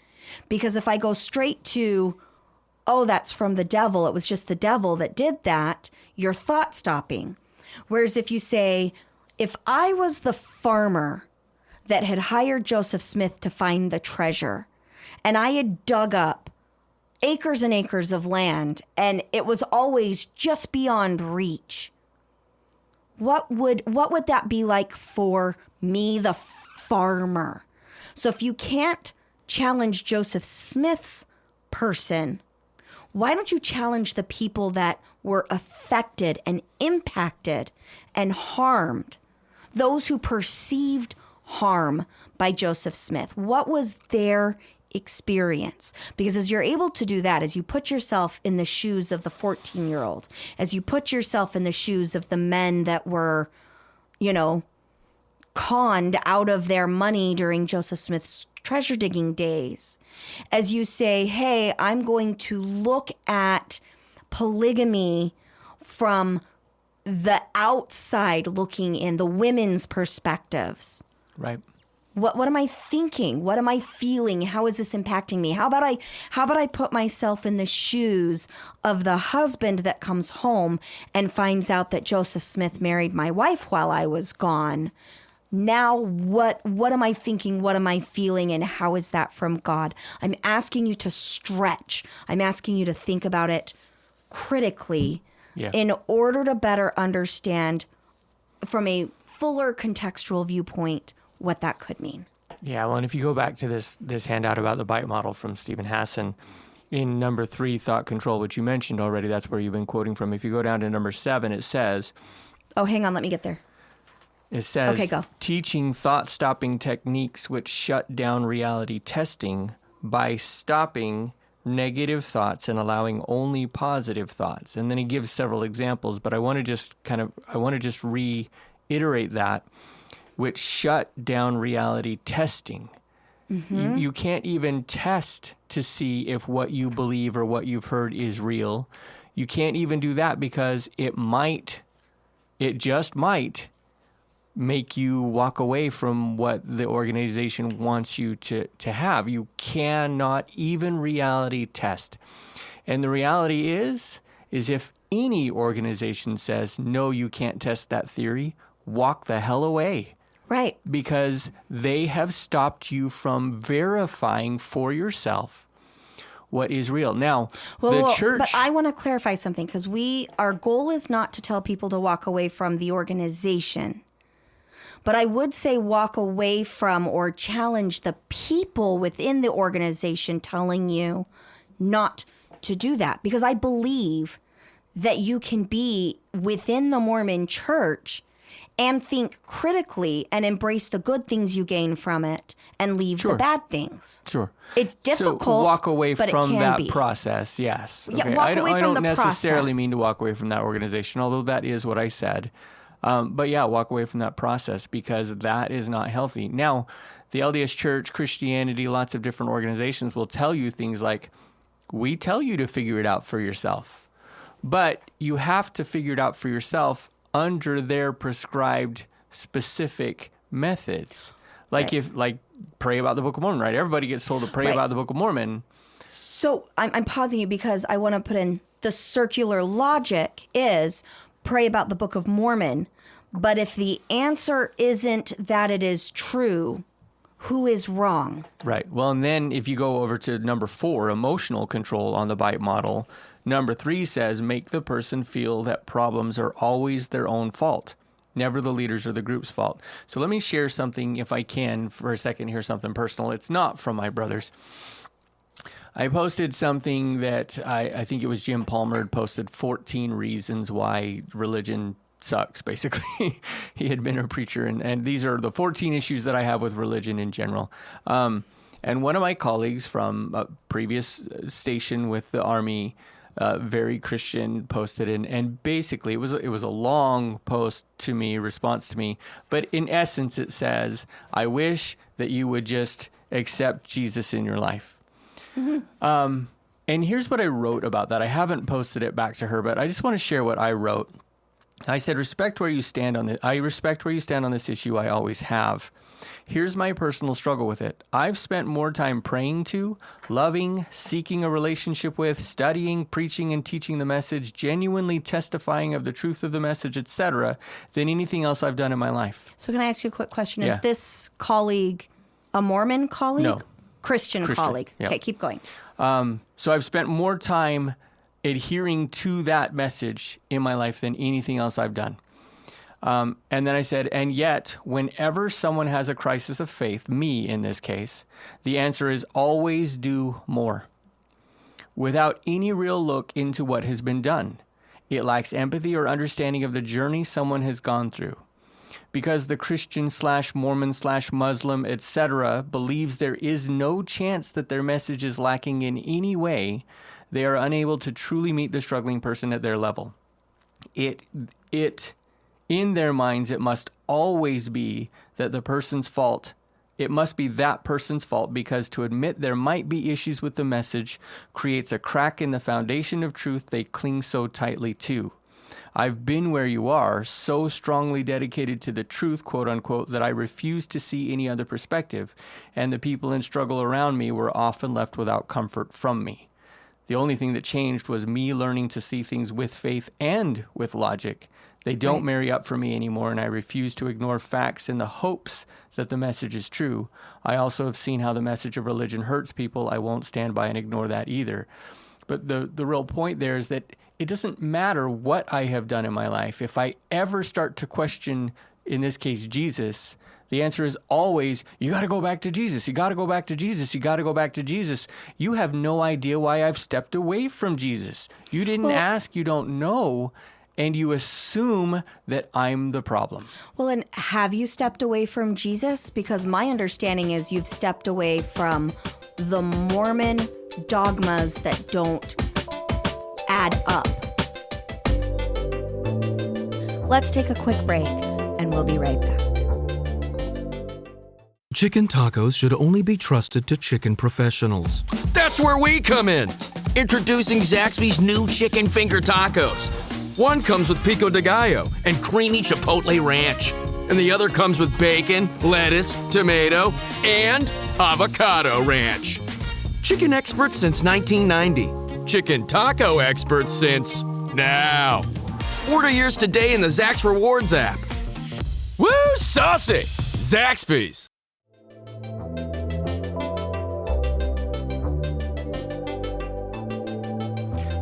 Because if I go straight to, oh, that's from the devil, it was just the devil that did that, you're thought stopping. Whereas if you say, if I was the farmer that had hired Joseph Smith to find the treasure, and I had dug up acres and acres of land, and it was always just beyond reach, what would that be like for me, the farmer? So if you can't challenge Joseph Smith's person, why don't you challenge the people that were affected and impacted and harmed, those who perceived harm by Joseph Smith? What was their experience? Because as you're able to do that, as you put yourself in the shoes of the 14-year-old, as you put yourself in the shoes of the men that were, conned out of their money during Joseph Smith's treasure digging days, as you say, hey, I'm going to look at polygamy from the outside looking in, the women's perspectives. Right. What am I thinking? What am I feeling? How is this impacting me? How about I put myself in the shoes of the husband that comes home and finds out that Joseph Smith married my wife while I was gone? Now, what am I thinking? What am I feeling? And how is that from God? I'm asking you to stretch. I'm asking you to think about it critically, yeah, in order to better understand from a fuller contextual viewpoint what that could mean. Yeah, well, and if you go back to this handout about the bite model from Stephen Hassan, in number 3, thought control, which you mentioned already, that's where you've been quoting from. If you go down to number 7, it says... Oh, hang on, let me get there. It says, okay, go. Teaching thought-stopping techniques which shut down reality testing by stopping negative thoughts and allowing only positive thoughts. And then he gives several examples, but I want to just reiterate that, which shut down reality testing. Mm-hmm. You can't even test to see if what you believe or what you've heard is real. You can't even do that because it just might make you walk away from what the organization wants you to have. You cannot even reality test. And the reality is if any organization says, no, you can't test that theory, walk the hell away. Right. Because they have stopped you from verifying for yourself what is real. Now, the church... But I want to clarify something, because our goal is not to tell people to walk away from the organization. But I would say walk away from or challenge the people within the organization telling you not to do that. Because I believe that you can be within the Mormon church and think critically and embrace the good things you gain from it and leave the bad things. Sure. It's difficult, so walk away but from it can that be. Process, yes. Yeah, okay. walk I away from don't the necessarily process. mean to walk away from that organization, although that is what I said. But yeah, walk away from that process because that is not healthy. Now, the LDS Church, Christianity, lots of different organizations will tell you things like, we tell you to figure it out for yourself. But you have to figure it out for yourself under their prescribed specific methods. Like pray about the Book of Mormon, right? Everybody gets told to pray about the Book of Mormon. So I'm pausing you because I want to put in the circular logic is pray about the Book of Mormon. But if the answer isn't that it is true, who is wrong? Right. Well, and then if you go over to number 4, emotional control on the bite model, number 3 says make the person feel that problems are always their own fault, never the leaders or the group's fault. So let me share something, if I can, for a second here, something personal. It's not from my brothers. I posted something that I think it was Jim Palmer had posted 14 reasons why religion sucks, basically. He had been a preacher, and these are the 14 issues that I have with religion in general. And one of my colleagues from a previous station with the Army, very Christian, posted in, and basically it was a long post to me, response to me, but in essence it says, I wish that you would just accept Jesus in your life. Mm-hmm. And here's what I wrote about that. I haven't posted it back to her, but I just want to share what I wrote. I said, respect where you stand on this. I respect where you stand on this issue. I always have. Here's my personal struggle with it. I've spent more time praying to, loving, seeking a relationship with, studying, preaching, and teaching the message, genuinely testifying of the truth of the message, etc., than anything else I've done in my life. So can I ask you a quick question? Yeah. Is this colleague a Mormon colleague? No. Christian colleague. Yep. Okay, keep going. So I've spent more time adhering to that message in my life than anything else I've done. And then I said, and yet, whenever someone has a crisis of faith, me in this case, the answer is always do more. Without any real look into what has been done. It lacks empathy or understanding of the journey someone has gone through. Because the Christian/Mormon/Muslim, etc., believes there is no chance that their message is lacking in any way, they are unable to truly meet the struggling person at their level. In their minds, it must always be that the person's fault. It must be that person's fault because to admit there might be issues with the message creates a crack in the foundation of truth they cling so tightly to. I've been where you are, so strongly dedicated to the truth, quote unquote, that I refused to see any other perspective, and the people in struggle around me were often left without comfort from me. The only thing that changed was me learning to see things with faith and with logic. They don't marry up for me anymore, and I refuse to ignore facts in the hopes that the message is true. I also have seen how the message of religion hurts people. I won't stand by and ignore that either. But the real point there is that it doesn't matter what I have done in my life. If I ever start to question, in this case, Jesus, the answer is always, you got to go back to Jesus. You got to go back to Jesus. You got to go back to Jesus. You have no idea why I've stepped away from Jesus. You didn't ask, you don't know, and you assume that I'm the problem. Well, and have you stepped away from Jesus? Because my understanding is you've stepped away from the Mormon dogmas that don't add up. Let's take a quick break, and we'll be right back. Chicken tacos should only be trusted to chicken professionals. That's where we come in. Introducing Zaxby's new chicken finger tacos. One comes with pico de gallo and creamy chipotle ranch. And the other comes with bacon, lettuce, tomato, and avocado ranch. Chicken experts since 1990. Chicken taco experts since now. Order yours today in the Zax Rewards app. Woo, saucy! Zaxby's.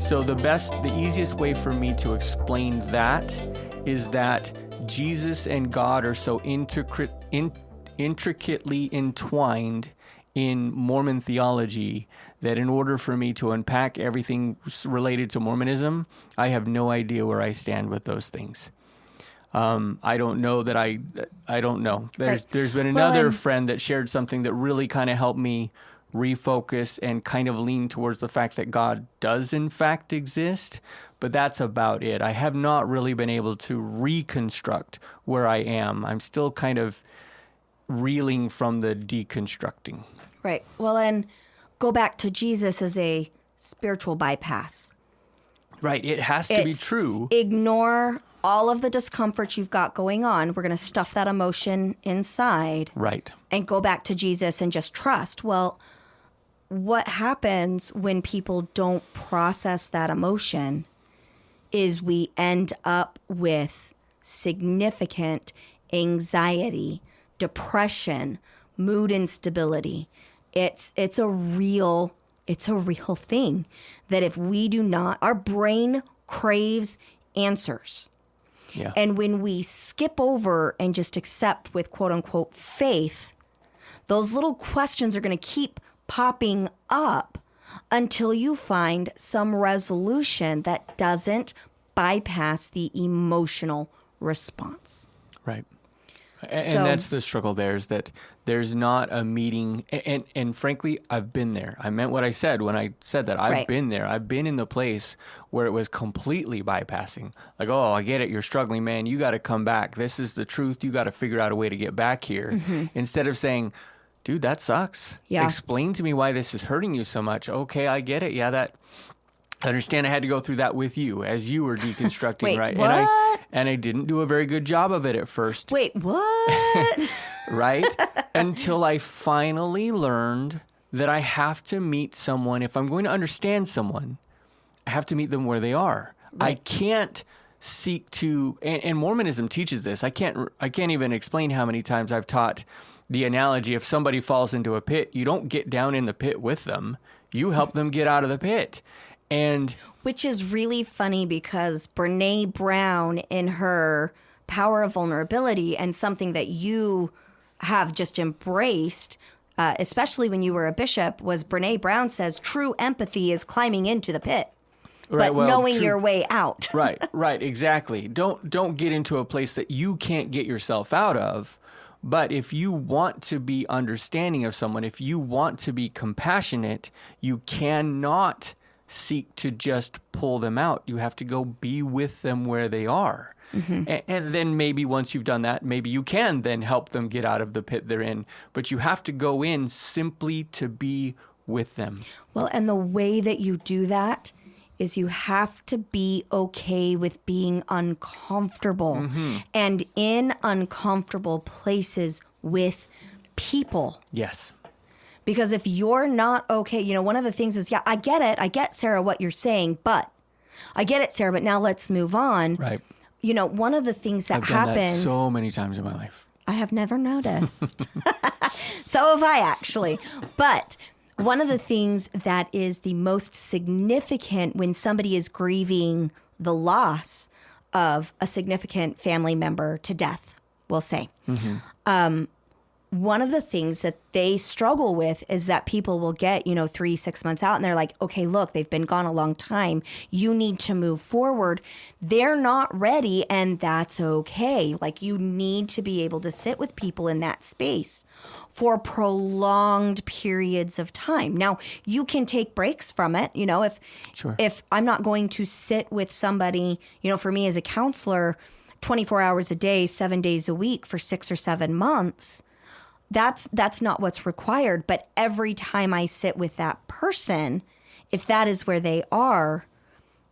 So the easiest way for me to explain that is that Jesus and God are so intricately entwined in Mormon theology that in order for me to unpack everything related to Mormonism, I have no idea where I stand with those things. I don't know that I don't know. There's been another friend that shared something that really kind of helped me refocus and kind of lean towards the fact that God does in fact exist, but that's about it. I have not really been able to reconstruct where I am. I'm still kind of reeling from the deconstructing. Right. Well, and go back to Jesus as a spiritual bypass. Right. It has to be true. Ignore all of the discomfort you've got going on. We're going to stuff that emotion inside. Right. And go back to Jesus and just trust. Well, what happens when people don't process that emotion is we end up with significant anxiety, depression, mood instability. It's a real thing that if we do not, our brain craves answers. Yeah. And when we skip over and just accept with quote unquote faith, those little questions are going to keep popping up until you find some resolution that doesn't bypass the emotional response. Right. And that's the struggle there, is that there's not a meeting. And frankly, I've been there. I meant what I said when I said that. I've been there. I've been in the place where it was completely bypassing. Like, oh, I get it. You're struggling, man. You got to come back. This is the truth. You got to figure out a way to get back here. Mm-hmm. Instead of saying, dude, that sucks. Yeah. Explain to me why this is hurting you so much. Okay, I get it. Yeah, I understand I had to go through that with you as you were deconstructing, Wait, right? what? And I didn't do a very good job of it at first. Wait, what? Right? Until I finally learned that I have to meet someone. If I'm going to understand someone, I have to meet them where they are. Right. I can't seek to, and Mormonism teaches this. I can't even explain how many times I've taught the analogy: if somebody falls into a pit, you don't get down in the pit with them. You help them get out of the pit. And which is really funny because Brene Brown, in her Power of Vulnerability, and something that you have just embraced, especially when you were a bishop, was Brene Brown says true empathy is climbing into the pit, right, but knowing your way out. Right, exactly. Don't get into a place that you can't get yourself out of. But if you want to be understanding of someone, if you want to be compassionate, you cannot seek to just pull them out. You have to go be with them where they are. Mm-hmm. And then maybe once you've done that, maybe you can then help them get out of the pit they're in. But you have to go in simply to be with them. Well, and the way that you do that is you have to be okay with being uncomfortable, mm-hmm. and in uncomfortable places with people. Yes. Because if you're not okay, one of the things is, yeah, I get it. I get, Sarah, what you're saying, but I get it, Sarah, but now let's move on. Right. One of the things that happens. I've done that so many times in my life. I have never noticed. So have I, actually. But one of the things that is the most significant when somebody is grieving the loss of a significant family member to death, we'll say. One of the things that they struggle with is that people will get, 3-6 months out and they're like, okay, look, they've been gone a long time. You need to move forward. They're not ready, and that's okay. Like, you need to be able to sit with people in that space for prolonged periods of time. Now, you can take breaks from it. If I'm not going to sit with somebody, for me as a counselor, 24 hours a day, 7 days a week for 6 or 7 months, that's not what's required. But every time I sit with that person, if that is where they are,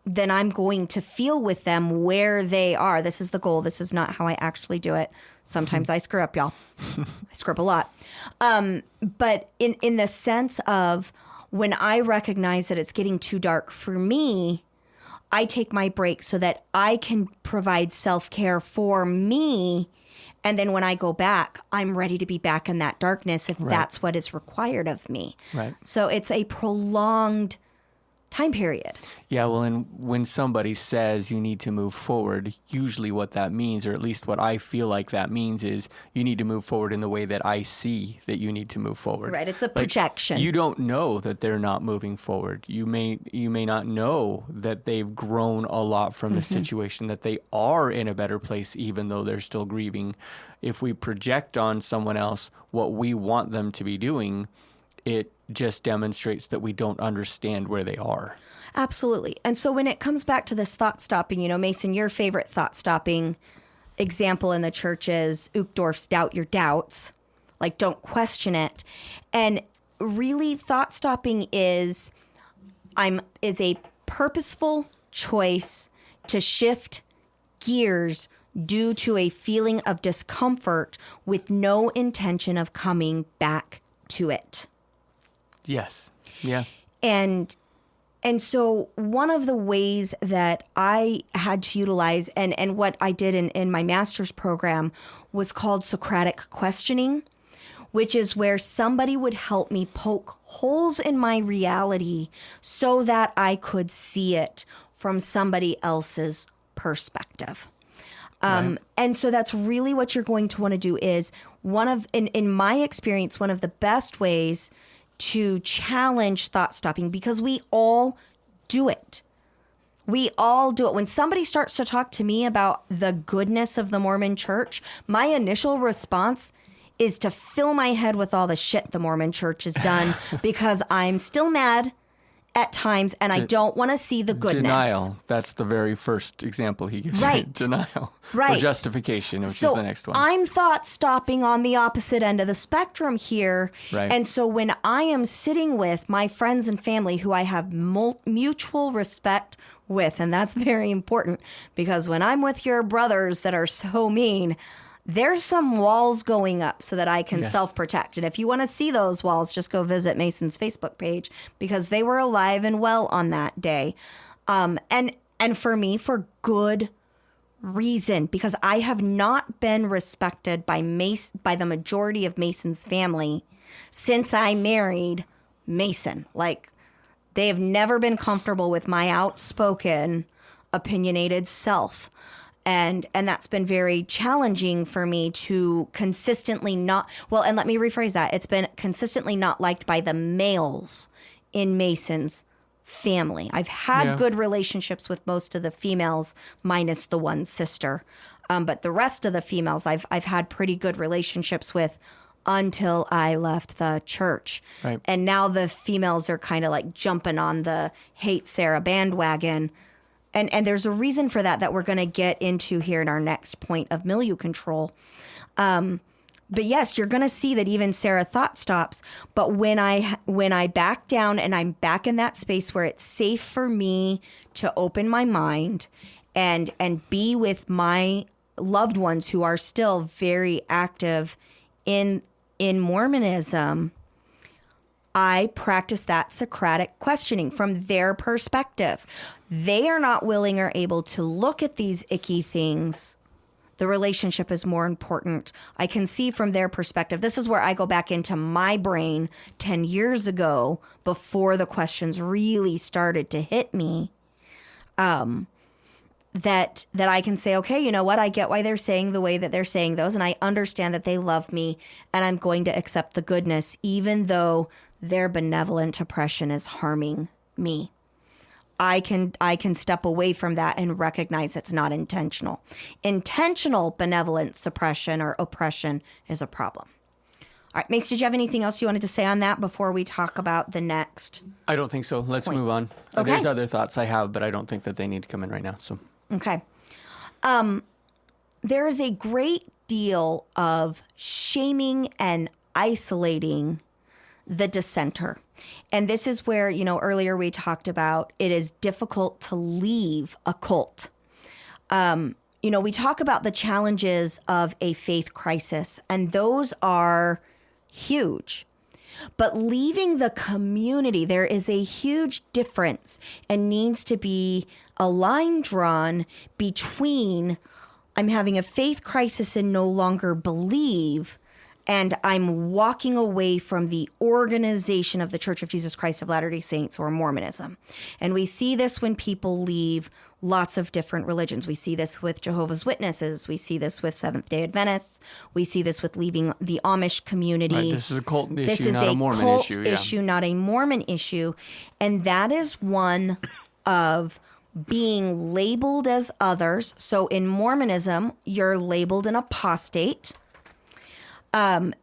then I'm going to feel with them where they are. This is the goal. This is not how I actually do it. Sometimes I screw up, y'all. I screw up a lot. But in the sense of when I recognize that it's getting too dark for me, I take my break so that I can provide self-care for me. And then when I go back, I'm ready to be back in that darkness if that's what is required of me. Right. So it's a prolonged time period. Yeah, well, and when somebody says you need to move forward, usually what that means, or at least what I feel like that means, is you need to move forward in the way that I see that you need to move forward. Right, it's a projection. You don't know that they're not moving forward. You may not know that they've grown a lot from the situation, that they are in a better place even though they're still grieving. If we project on someone else what we want them to be doing, it just demonstrates that we don't understand where they are. Absolutely. And so when it comes back to this thought stopping, Mason, your favorite thought stopping example in the church is Uchtdorf's doubt your doubts. Like, don't question it. And really, thought stopping is a purposeful choice to shift gears due to a feeling of discomfort with no intention of coming back to it. Yes. Yeah. And so one of the ways that I had to utilize and what I did in my master's program was called Socratic questioning, which is where somebody would help me poke holes in my reality so that I could see it from somebody else's perspective. Right. And so that's really what you're going to want to do is in my experience, one of the best ways to challenge thought stopping, because we all do it. We all do it. When somebody starts to talk to me about the goodness of the Mormon church, my initial response is to fill my head with all the shit the Mormon church has done because I'm still mad at times and I don't want to see the goodness. Denial. That's the very first example he gives. Right. Denial. Right. Or justification, which is the next one. I'm thought stopping on the opposite end of the spectrum here. Right. And so when I am sitting with my friends and family who I have mutual respect with, and that's very important because when I'm with your brothers that are so mean, there's some walls going up so that I can self-protect. And if you want to see those walls, just go visit Mason's Facebook page because they were alive and well on that day. And for me, for good reason, because I have not been respected by the majority of Mason's family since I married Mason. Like, they have never been comfortable with my outspoken, opinionated self. And that's been very challenging for me to consistently and let me rephrase that. It's been consistently not liked by the males in Mason's family. I've had good relationships with most of the females, minus the one sister. But the rest of the females I've had pretty good relationships with until I left the church. Right. And now the females are kind of like jumping on the hate Sarah bandwagon. And there's a reason for that we're going to get into here in our next point of milieu control. But yes, you're going to see that even Sarah thought stops. But when I back down and I'm back in that space where it's safe for me to open my mind and be with my loved ones who are still very active in Mormonism, I practice that Socratic questioning from their perspective. They are not willing or able to look at these icky things The relationship is more important. I can see from their perspective. This is where I go back into my brain 10 years ago, before the questions really started to hit me. That I can say, okay, you know what? I get why they're saying the way that they're saying those, and I understand that they love me, and I'm going to accept the goodness, even though their benevolent oppression is harming me. I can step away from that and recognize it's not intentional. Intentional benevolent suppression or oppression is a problem. All right, Mace, did you have anything else you wanted to say on that before we talk about the next? I don't think so. Let's move on. Okay. There's other thoughts I have, but I don't think that they need to come in right now. So. Okay. There is a great deal of shaming and isolating the dissenter. And this is where, earlier we talked about it is difficult to leave a cult. We talk about the challenges of a faith crisis, and those are huge. But leaving the community, there is a huge difference and needs to be a line drawn between I'm having a faith crisis and no longer believe, and I'm walking away from the organization of the Church of Jesus Christ of Latter-day Saints or Mormonism. And we see this when people leave lots of different religions. We see this with Jehovah's Witnesses. We see this with Seventh-day Adventists. We see this with leaving the Amish community. Right, this is a cult issue, not a Mormon issue. This is a cult issue, not a Mormon issue. And that is one of being labeled as others. So in Mormonism, you're labeled an apostate. And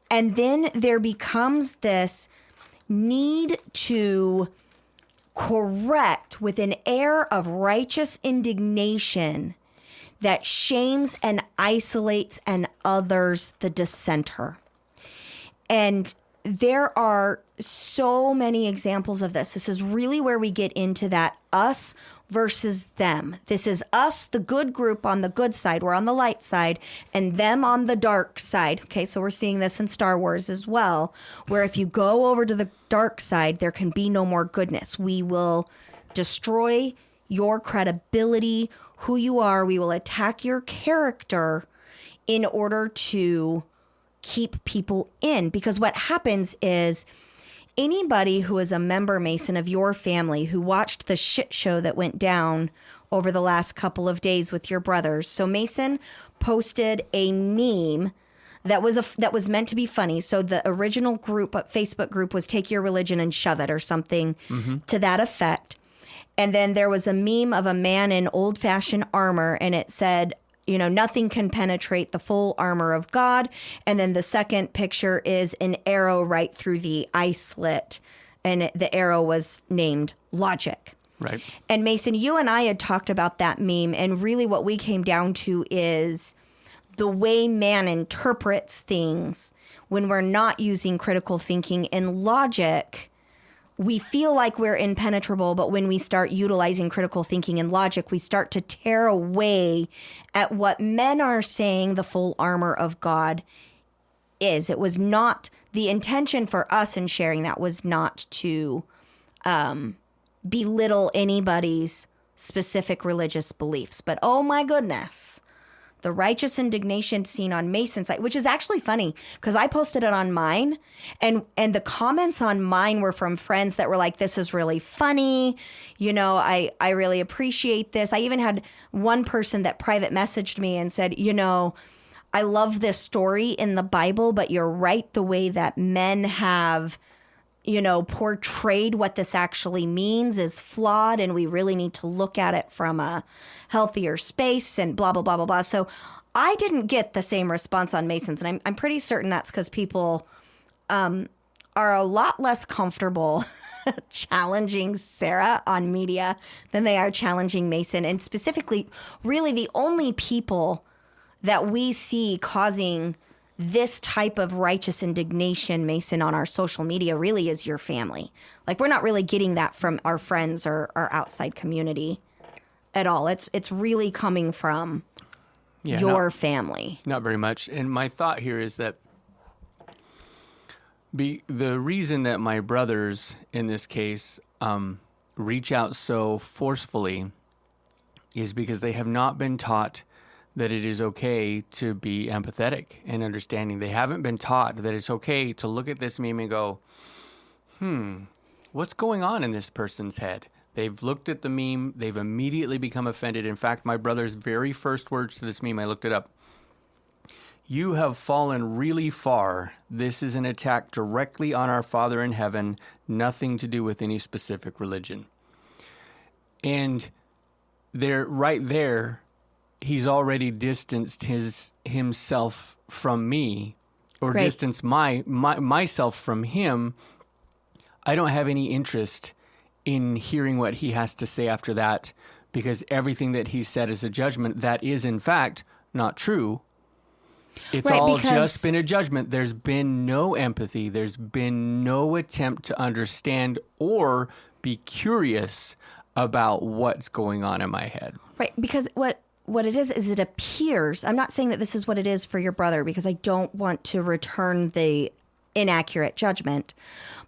then there becomes this need to correct with an air of righteous indignation that shames and isolates and others the dissenter. And there are so many examples of this. This is really where we get into that us versus them. This is us, the good group on the good side. We're on the light side, and them on the dark side. Okay, so we're seeing this in Star Wars as well, where if you go over to the dark side, there can be no more goodness. We will destroy your credibility, who you are. We will attack your character in order to keep people in. Because what happens is anybody who is a member, Mason, of your family who watched the shit show that went down over the last couple of days with your brothers. So Mason posted a meme that was meant to be funny. So the original Facebook group was "Take Your Religion and Shove It" or something to that effect. And then there was a meme of a man in old-fashioned armor, and it said, nothing can penetrate the full armor of God. And then the second picture is an arrow right through the eye slit. And the arrow was named Logic. Right. And Mason, you and I had talked about that meme. And really what we came down to is the way man interprets things when we're not using critical thinking and logic. We feel like we're impenetrable, but when we start utilizing critical thinking and logic, we start to tear away at what men are saying the full armor of God is. It was not the intention for us in sharing that was not to belittle anybody's specific religious beliefs. But oh my goodness, the righteous indignation seen on Mason's site, which is actually funny because I posted it on mine, and the comments on mine were from friends that were like, "This is really funny. I really appreciate this." I even had one person that private messaged me and said, "I love this story in the Bible, but you're right, the way that men have portrayed what this actually means is flawed, and we really need to look at it from a healthier space," and blah, blah, blah, blah, blah. So I didn't get the same response on Mason's, and I'm pretty certain that's because people are a lot less comfortable challenging Sarah on media than they are challenging Mason. And specifically, really the only people that we see causing this type of righteous indignation, Mason, on our social media really is your family. Like, we're not really getting that from our friends or our outside community at all. It's really coming from your family. Not very much. And my thought here is that the reason that my brothers, in this case, reach out so forcefully is because they have not been taught that it is okay to be empathetic and understanding. They haven't been taught that it's okay to look at this meme and go, what's going on in this person's head? They've looked at the meme. They've immediately become offended. In fact, my brother's very first words to this meme, I looked it up. You have fallen really far. This is an attack directly on our Father in heaven, nothing to do with any specific religion. And right there, he's already distanced himself from me, or Right. distanced myself from him. I don't have any interest in hearing what he has to say after that, because everything that he said is a judgment that is, in fact, not true. It's Right, all because- just been a judgment. There's been no empathy. There's been no attempt to understand or be curious about what's going on in my head. Right, because what it is it appears, I'm not saying that this is what it is for your brother, because I don't want to return the inaccurate judgment,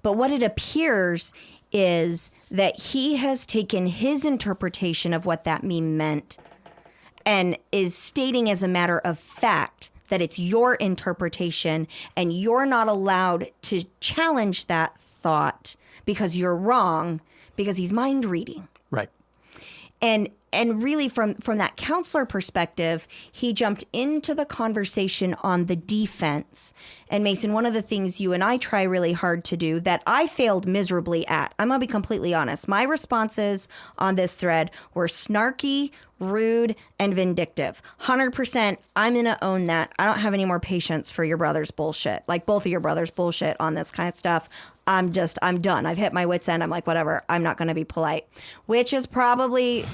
but what it appears is that he has taken his interpretation of what that meme meant and is stating as a matter of fact that it's your interpretation and you're not allowed to challenge that thought because you're wrong, because he's mind reading. Right. And really from that counselor perspective, he jumped into the conversation on the defense. And Mason, one of the things you and I try really hard to do that I failed miserably at, I'm going to be completely honest. My responses on this thread were snarky, rude, and vindictive. 100%, I'm going to own that. I don't have any more patience for your brother's bullshit. Like both of your brother's bullshit on this kind of stuff. I'm done. I've hit my wit's end. I'm like, whatever. I'm not going to be polite, which is probably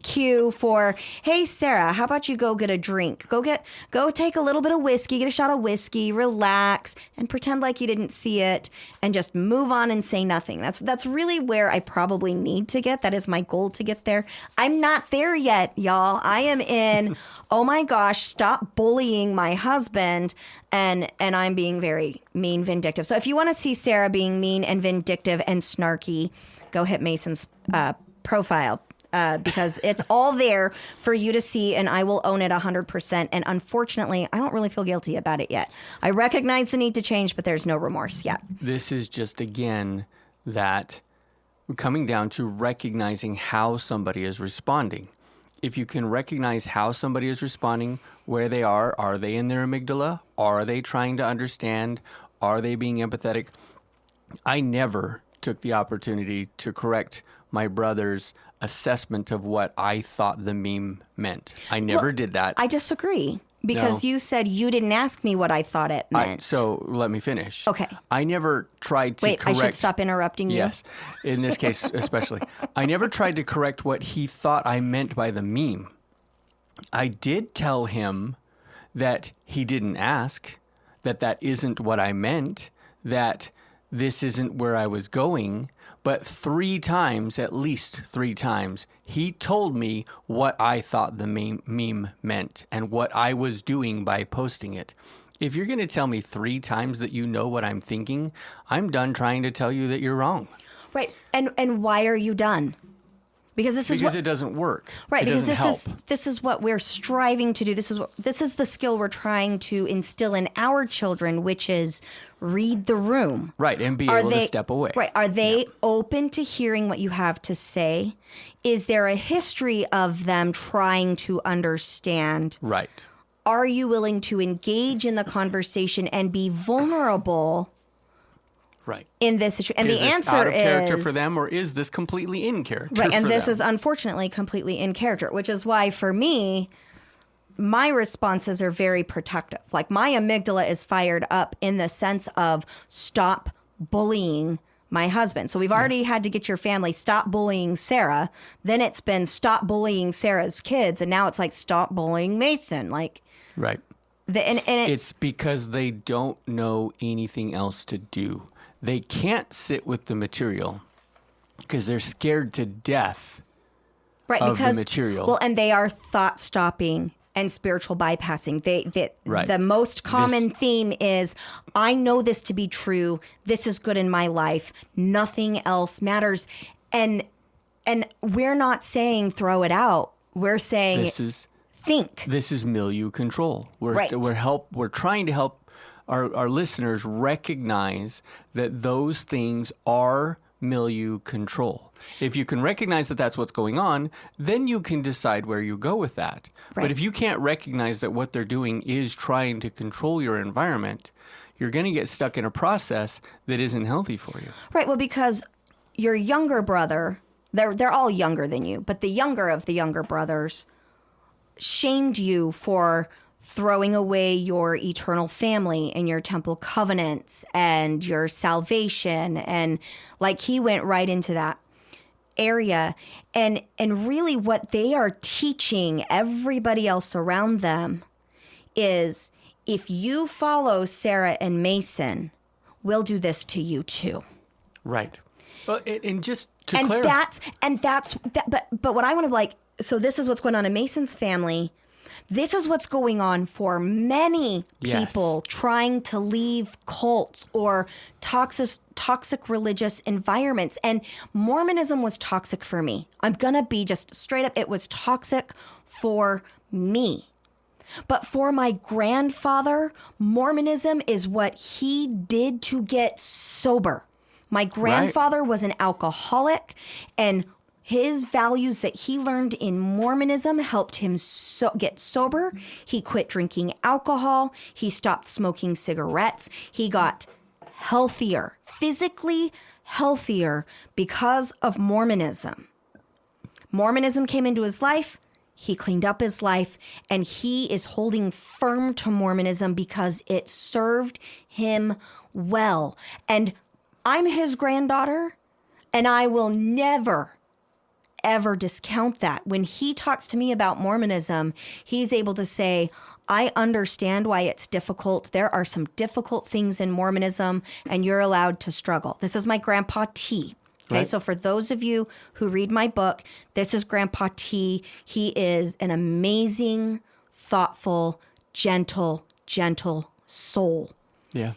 cue for, hey, Sarah, how about you go get a drink? Go take a little bit of whiskey, get a shot of whiskey, relax, and pretend like you didn't see it, and just move on and say nothing. That's really where I probably need to get. That is my goal to get there. I'm not there yet, y'all. I am in, oh my gosh, stop bullying my husband, and I'm being very mean, vindictive. So if you want to see Sarah being mean and vindictive and snarky, go hit Mason's profile. Because it's all there for you to see, and I will own it 100%. And unfortunately, I don't really feel guilty about it yet. I recognize the need to change, but there's no remorse yet. This is just, again, that coming down to recognizing how somebody is responding. If you can recognize how somebody is responding, where they are they in their amygdala? Are they trying to understand? Are they being empathetic? I never took the opportunity to correct my brother's assessment of what I thought the meme meant. I never did that. I disagree, because you said you didn't ask me what I thought it meant. So let me finish. Okay. I never tried to Wait, correct... I should stop interrupting you? Yes, in this case especially. I never tried to correct what he thought I meant by the meme. I did tell him that he didn't ask, that isn't what I meant, that this isn't where I was going. But 3 times, at least 3 times, he told me what I thought the meme meant and what I was doing by posting it. If you're going to tell me 3 times that you know what I'm thinking, I'm done trying to tell you that you're wrong. Right. And why are you done? Because it doesn't work. Right, It because doesn't help. this is what we're striving to do. This is the skill we're trying to instill in our children, which is read the room. Right, and be able to step away. Right. Are they open to hearing what you have to say? Is there a history of them trying to understand? Right. Are you willing to engage in the conversation and be vulnerable? Right. In this situation, and is the this answer out of character is for them, or is this completely in character? right. And for this them? is unfortunately completely in character, which is why for me, my responses are very protective. Like my amygdala is fired up in the sense of stop bullying my husband. So we've already had to get your family stop bullying Sarah. Then it's been stop bullying Sarah's kids, and now it's like stop bullying Mason. Like right. and It's because they don't know anything else to do. They can't sit with the material because they're scared to death right, of because, the material. Well, and they are thought stopping and spiritual bypassing. Right. The most common theme is, I know this to be true. This is good in my life. Nothing else matters. And we're not saying throw it out. We're saying This is think. This is milieu control. Right. We're trying to help our listeners recognize that those things are milieu control. If you can recognize that that's what's going on, then you can decide where you go with that. Right. But if you can't recognize that what they're doing is trying to control your environment, you're going to get stuck in a process that isn't healthy for you. Right. Well, because your younger brother, they're all younger than you, but the younger of the younger brothers shamed you for throwing away your eternal family and your temple covenants and your salvation. And like he went right into that area. And really what they are teaching everybody else around them is, if you follow Sarah and Mason, we'll do this to you too. Right. Well, and just to clarify. But what I want to so this is what's going on in Mason's family. This is what's going on for many people trying to leave cults or toxic religious environments. And Mormonism was toxic for me. I'm going to be just straight up. It was toxic for me. But for my grandfather, Mormonism is what he did to get sober. My grandfather was an alcoholic, and his values that he learned in Mormonism helped him get sober. He quit drinking alcohol. He stopped smoking cigarettes. He got healthier, physically healthier because of Mormonism. Mormonism came into his life. He cleaned up his life, and he is holding firm to Mormonism because it served him well. And I'm his granddaughter, and I will never, ever discount that. When he talks to me about Mormonism, he's able to say, I understand why it's difficult. There are some difficult things in Mormonism, and you're allowed to struggle. This is my Grandpa T. Okay, so for those of you who read my book, this is Grandpa T. He is an amazing, thoughtful, gentle soul. Yeah.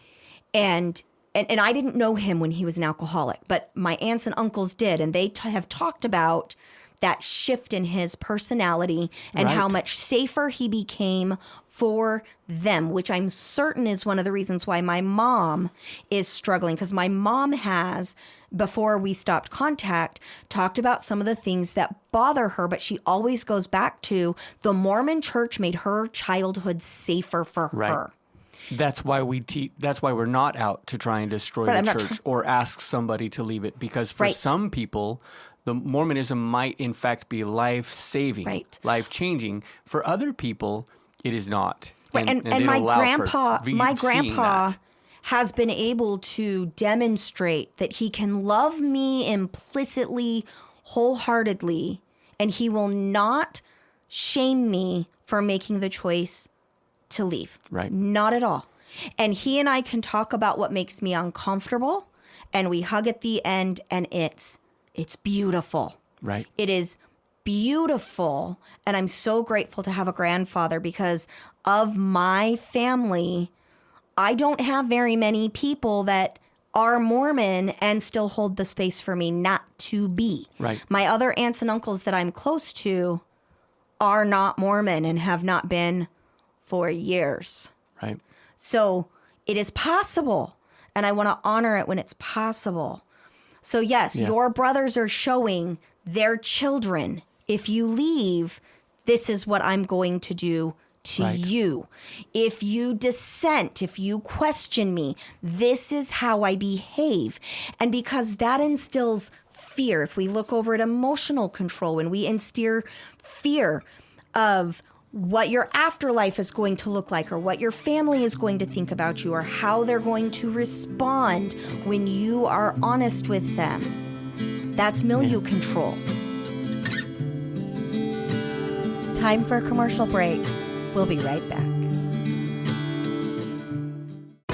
And I didn't know him when he was an alcoholic, but my aunts and uncles did, and they have talked about that shift in his personality and how much safer he became for them, which I'm certain is one of the reasons why my mom is struggling, because my mom has, before we stopped contact, talked about some of the things that bother her, but she always goes back to the Mormon church made her childhood safer for her. That's why that's why we're not out to try and destroy the church or ask somebody to leave it, because for some people, the Mormonism might in fact be life-saving, life-changing. For other people, it is not. And my grandpa has been able to demonstrate that he can love me implicitly, wholeheartedly, and he will not shame me for making the choice to leave. Right. Not at all. And he and I can talk about what makes me uncomfortable, and we hug at the end, and it's beautiful. Right. It is beautiful. And I'm so grateful to have a grandfather, because of my family, I don't have very many people that are Mormon and still hold the space for me not to be. Right. My other aunts and uncles that I'm close to are not Mormon and have not been for years. Right. So it is possible, and I want to honor it when it's possible. So yes, your brothers are showing their children, if you leave, this is what I'm going to do to you. If you dissent, if you question me, this is how I behave. And because that instills fear, if we look over at emotional control, when we instill fear of what your afterlife is going to look like, or what your family is going to think about you, or how they're going to respond when you are honest with them. That's milieu control. Time for a commercial break. We'll be right back.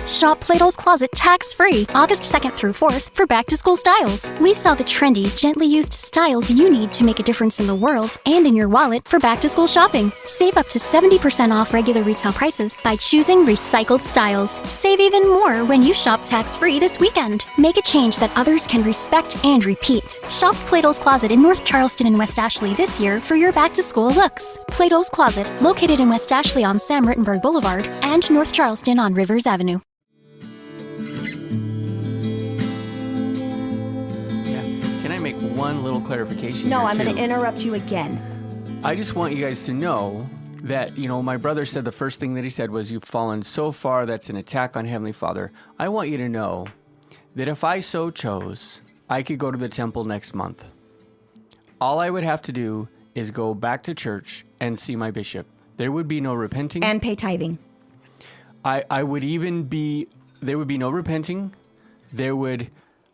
Shop Plato's Closet tax-free August 2nd through 4th for back-to-school styles. We sell the trendy, gently used styles you need to make a difference in the world and in your wallet for back-to-school shopping. Save up to 70% off regular retail prices by choosing recycled styles. Save even more when you shop tax-free this weekend. Make a change that others can respect and repeat. Shop Plato's Closet in North Charleston and West Ashley this year for your back-to-school looks. Plato's Closet, located in West Ashley on Sam Rittenberg Boulevard and North Charleston on Rivers Avenue. Can I make one little clarification? No, here, I'm going too? to interrupt you again. I just want you guys to know that, my brother said the first thing that he said was, you've fallen so far, that's an attack on Heavenly Father. I want you to know that if I so chose, I could go to the temple next month. All I would have to do is go back to church and see my bishop. There would be no repenting. And pay tithing. I would even be, there would be no repenting.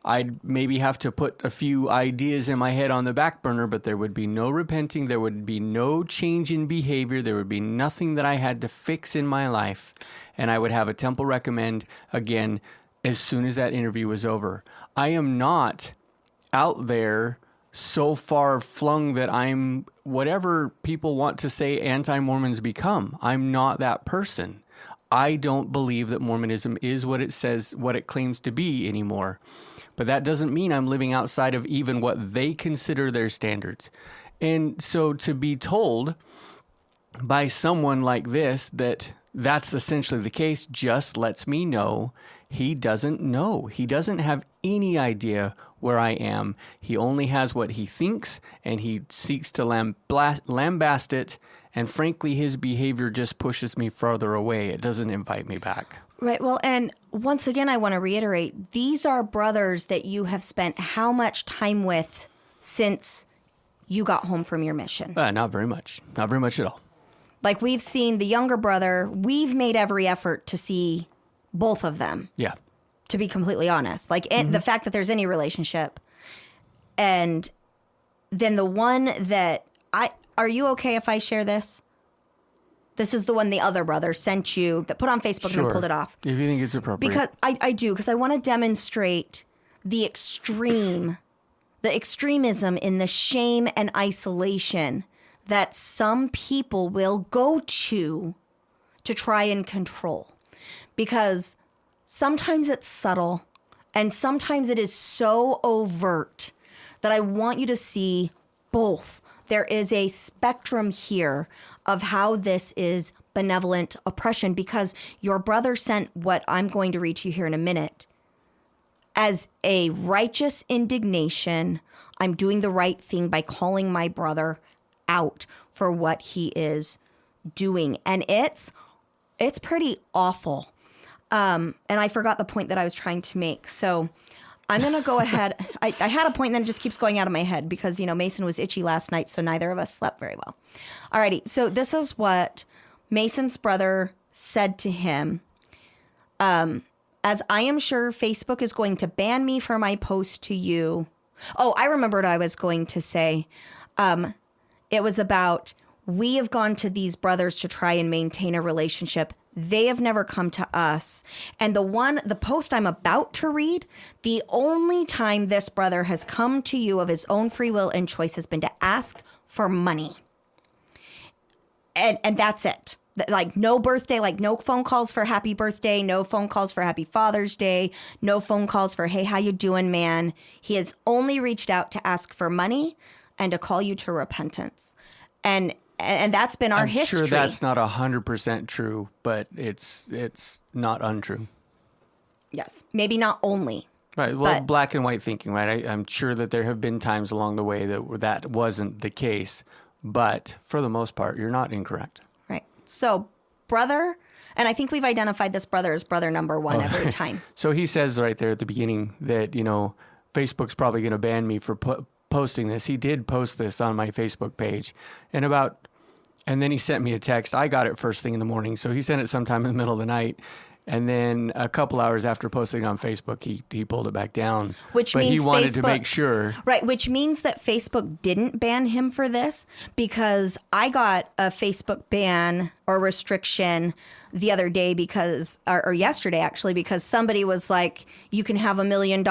I'd maybe have to put a few ideas in my head on the back burner, but there would be no repenting. There would be no change in behavior. There would be nothing that I had to fix in my life. And I would have a temple recommend again as soon as that interview was over. I am not out there so far flung that I'm whatever people want to say anti-Mormons become. I'm not that person. I don't believe that Mormonism is what it says, what it claims to be anymore. But that doesn't mean I'm living outside of even what they consider their standards. And so to be told by someone like this that that's essentially the case just lets me know he doesn't know. He doesn't have any idea where I am. He only has what he thinks, and he seeks to lambast it. And frankly, his behavior just pushes me further away. It doesn't invite me back. Right. Well, and once again, I want to reiterate, these are brothers that you have spent how much time with since you got home from your mission? Not very much. Not very much at all. Like, we've seen the younger brother, we've made every effort to see both of them. Yeah. To be completely honest. Like, the fact that there's any relationship. And then the one that are you okay if I share this? This is the one the other brother sent you that put on Facebook and then pulled it off. If you think it's appropriate. Because I do, because I want to demonstrate the extremism in the shame and isolation that some people will go to try and control. Because sometimes it's subtle and sometimes it is so overt that I want you to see both. There is a spectrum here of how this is benevolent oppression, because your brother sent what I'm going to read to you here in a minute as a righteous indignation. I'm doing the right thing by calling my brother out for what he is doing. And it's pretty awful. And I forgot the point that I was trying to make. So I'm going to go ahead. I had a point and then it just keeps going out of my head because, Mason was itchy last night, so neither of us slept very well. Alrighty, so this is what Mason's brother said to him. As I am sure Facebook is going to ban me for my post to you. Oh, I remembered I was going to say. It was about, we have gone to these brothers to try and maintain a relationship. They have never come to us. And the post I'm about to read, the only time this brother has come to you of his own free will and choice has been to ask for money. And that's it. Like, no birthday, like no phone calls for happy birthday, no phone calls for happy Father's Day, no phone calls for, hey, how you doing, man? He has only reached out to ask for money and to call you to repentance. And that's been our history. I'm sure that's not 100% true, but it's not untrue. Yes. Maybe not only. Right. Well, black and white thinking, right? I'm sure that there have been times along the way that wasn't the case, but for the most part, you're not incorrect. Right. So, brother, and I think we've identified this brother as brother number one every time. So he says right there at the beginning that, Facebook's probably going to ban me for posting this. He did post this on my Facebook page, and then he sent me a text. I got it first thing in the morning, so he sent it sometime in the middle of the night, And then a couple hours after posting on Facebook, he pulled it back down. Which but means he wanted to Facebook- make sure. Right, which means that Facebook didn't ban him for this, because I got a Facebook ban or restriction the other day or yesterday actually, because somebody was like, you can have $1 million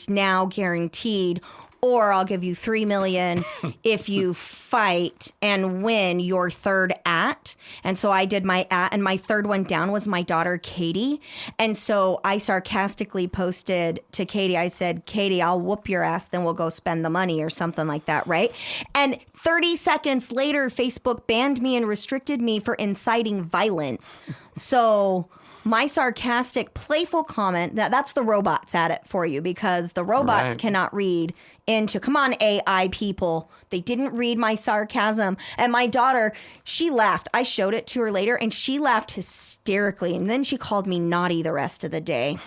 now guaranteed, or I'll give you $3 million if you fight and win your third at. And so I did my at, and my third one down was my daughter, Katie. And so I sarcastically posted to Katie, I said, Katie, I'll whoop your ass, then we'll go spend the money or something like that, right? And 30 seconds later, Facebook banned me and restricted me for inciting violence. So my sarcastic, playful comment, that's the robots at it for you, because the robots Right. cannot read into, come on, AI people. They didn't read my sarcasm. And my daughter, she laughed. I showed it to her later, and she laughed hysterically. And then she called me naughty the rest of the day.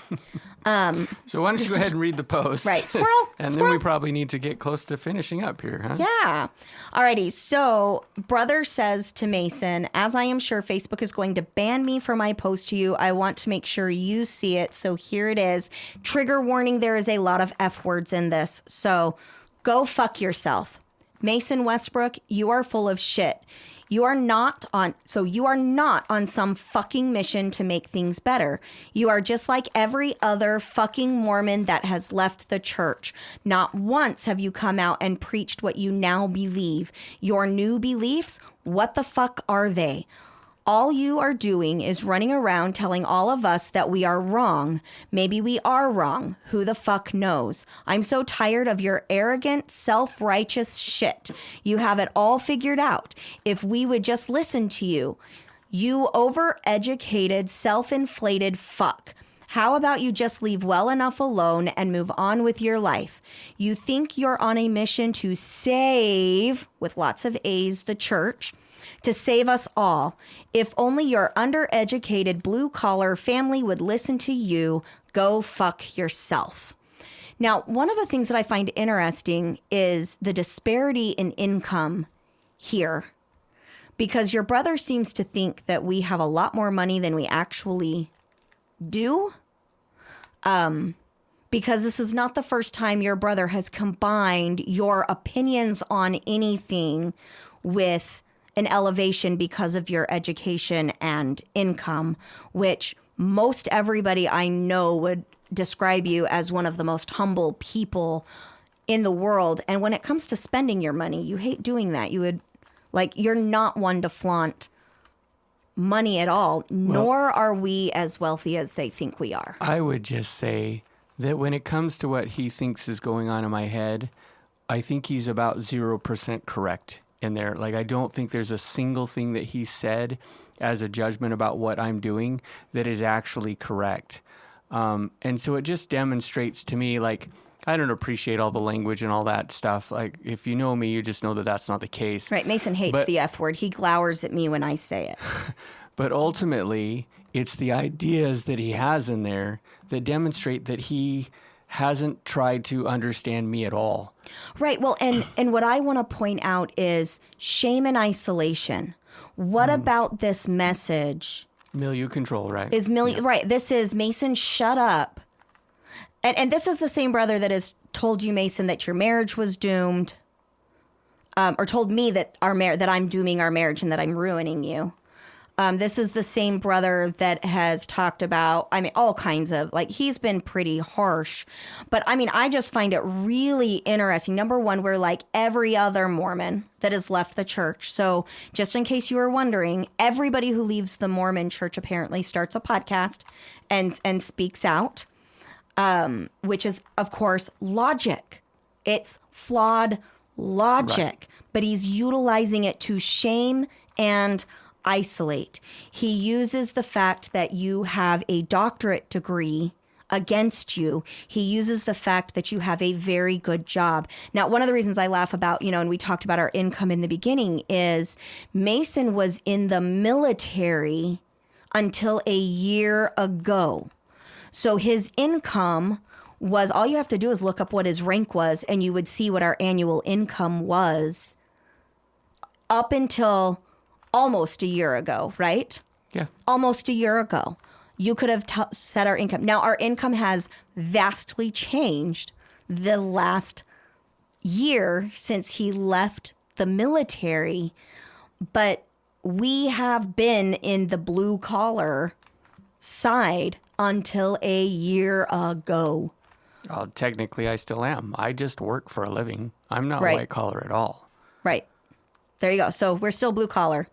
So why don't you go ahead and read the post? Right. Squirrel. And then squirrel. we probably need to get close to finishing up here, huh? Yeah. Alrighty. So, brother says to Mason, as I am sure Facebook is going to ban me for my post to you, I want to make sure you see it. So here it is. Trigger warning, there is a lot of F words in this. So go fuck yourself. Mason Westbrook, you are full of shit. You are not on some fucking mission to make things better. You are just like every other fucking Mormon that has left the church. Not once have you come out and preached what you now believe. Your new beliefs, what the fuck are they? All you are doing is running around telling all of us that we are wrong. Maybe we are wrong. Who the fuck knows? I'm so tired of your arrogant, self-righteous shit. You have it all figured out. If we would just listen to you. You overeducated, self-inflated fuck. How about you just leave well enough alone and move on with your life? You think you're on a mission to save, with lots of A's, the church, to save us all. If only your undereducated blue-collar family would listen to you, go fuck yourself. Now, one of the things that I find interesting is the disparity in income here, because your brother seems to think that we have a lot more money than we actually do. Because this is not the first time your brother has combined your opinions on anything with an elevation because of your education and income, which most everybody I know would describe you as one of the most humble people in the world. And when it comes to spending your money, you hate doing that. You're not one to flaunt money at all, nor are we as wealthy as they think we are. I would just say that when it comes to what he thinks is going on in my head, I think he's about 0% correct in there. Like, I don't think there's a single thing that he said as a judgment about what I'm doing that is actually correct. And so it just demonstrates to me, like, I don't appreciate all the language and all that stuff. Like, if you know me, you just know that that's not the case. Right. Mason hates the F word. He glowers at me when I say it. But ultimately, it's the ideas that he has in there that demonstrate that he hasn't tried to understand me at all. Right. Well, and what I want to point out is shame and isolation. What about this message? Milieu control, right? Right. This is Mason, shut up. And this is the same brother that has told you, Mason, that your marriage was doomed, or told me that that I'm dooming our marriage and that I'm ruining you. This is the same brother that has talked about, all kinds of, he's been pretty harsh. But, I just find it really interesting. Number one, we're like every other Mormon that has left the church. So just in case you were wondering, everybody who leaves the Mormon church apparently starts a podcast and speaks out, which is, of course, logic. It's flawed logic, right. But he's utilizing it to shame and isolate. He uses the fact that you have a doctorate degree against you. He uses the fact that you have a very good job. Now, one of the reasons I laugh about, and we talked about our income in the beginning, is Mason was in the military until a year ago. So his income was, all you have to do is look up what his rank was, and you would see what our annual income was up until almost a year ago, right? Yeah. Almost a year ago. You could have set our income. Now, our income has vastly changed the last year since he left the military, but we have been in the blue collar side until a year ago. Well, technically, I still am. I just work for a living. I'm not Right. white collar at all. Right. There you go. So we're still blue collar.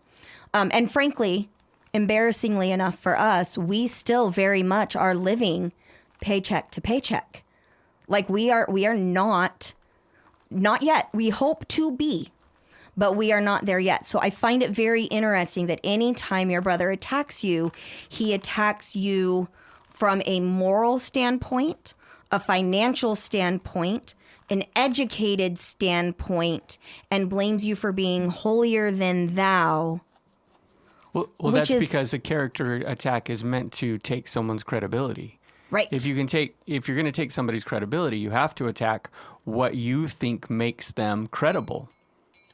And frankly, embarrassingly enough for us, we still very much are living paycheck to paycheck. Like we are not yet. We hope to be, but we are not there yet. So I find it very interesting that anytime your brother attacks you, he attacks you from a moral standpoint, a financial standpoint, an educated standpoint, and blames you for being holier than thou. Well, Which that's is- because a character attack is meant to take someone's credibility. Right. If you're going to take somebody's credibility, you have to attack what you think makes them credible.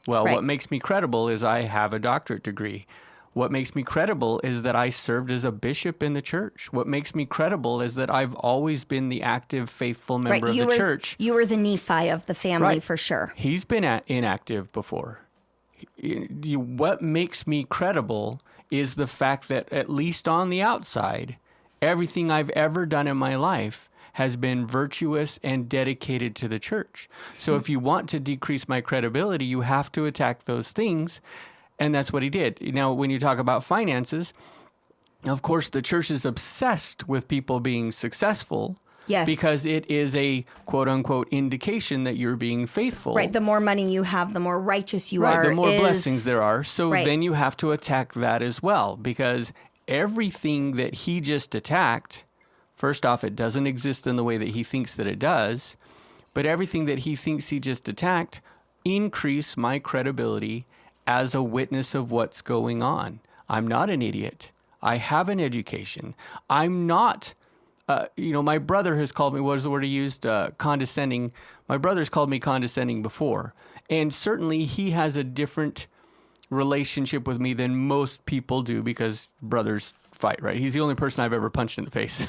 Well, Right. what makes me credible is I have a doctorate degree. What makes me credible is that I served as a bishop in the church. What makes me credible is that I've always been the active, faithful member of the church. You were the Nephi of the family Right. for sure. He's been inactive before. What makes me credible is the fact that, at least on the outside, everything I've ever done in my life has been virtuous and dedicated to the church. So if you want to decrease my credibility, you have to attack those things. And that's what he did. Now, when you talk about finances, of course, the church is obsessed with people being successful. Yes. Because it is a quote unquote indication that you're being faithful. Right. The more money you have, the more righteous you are. Right. The more blessings there are. So Right. then you have to attack that as well, because everything that he just attacked, first off, it doesn't exist in the way that he thinks that it does, but everything that he thinks he just attacked increase my credibility as a witness of what's going on. I'm not an idiot. I have an education. I'm not, my brother has called me, what is the word he used? Condescending. My brother's called me condescending before. And certainly he has a different relationship with me than most people do, because brothers fight, right? He's the only person I've ever punched in the face.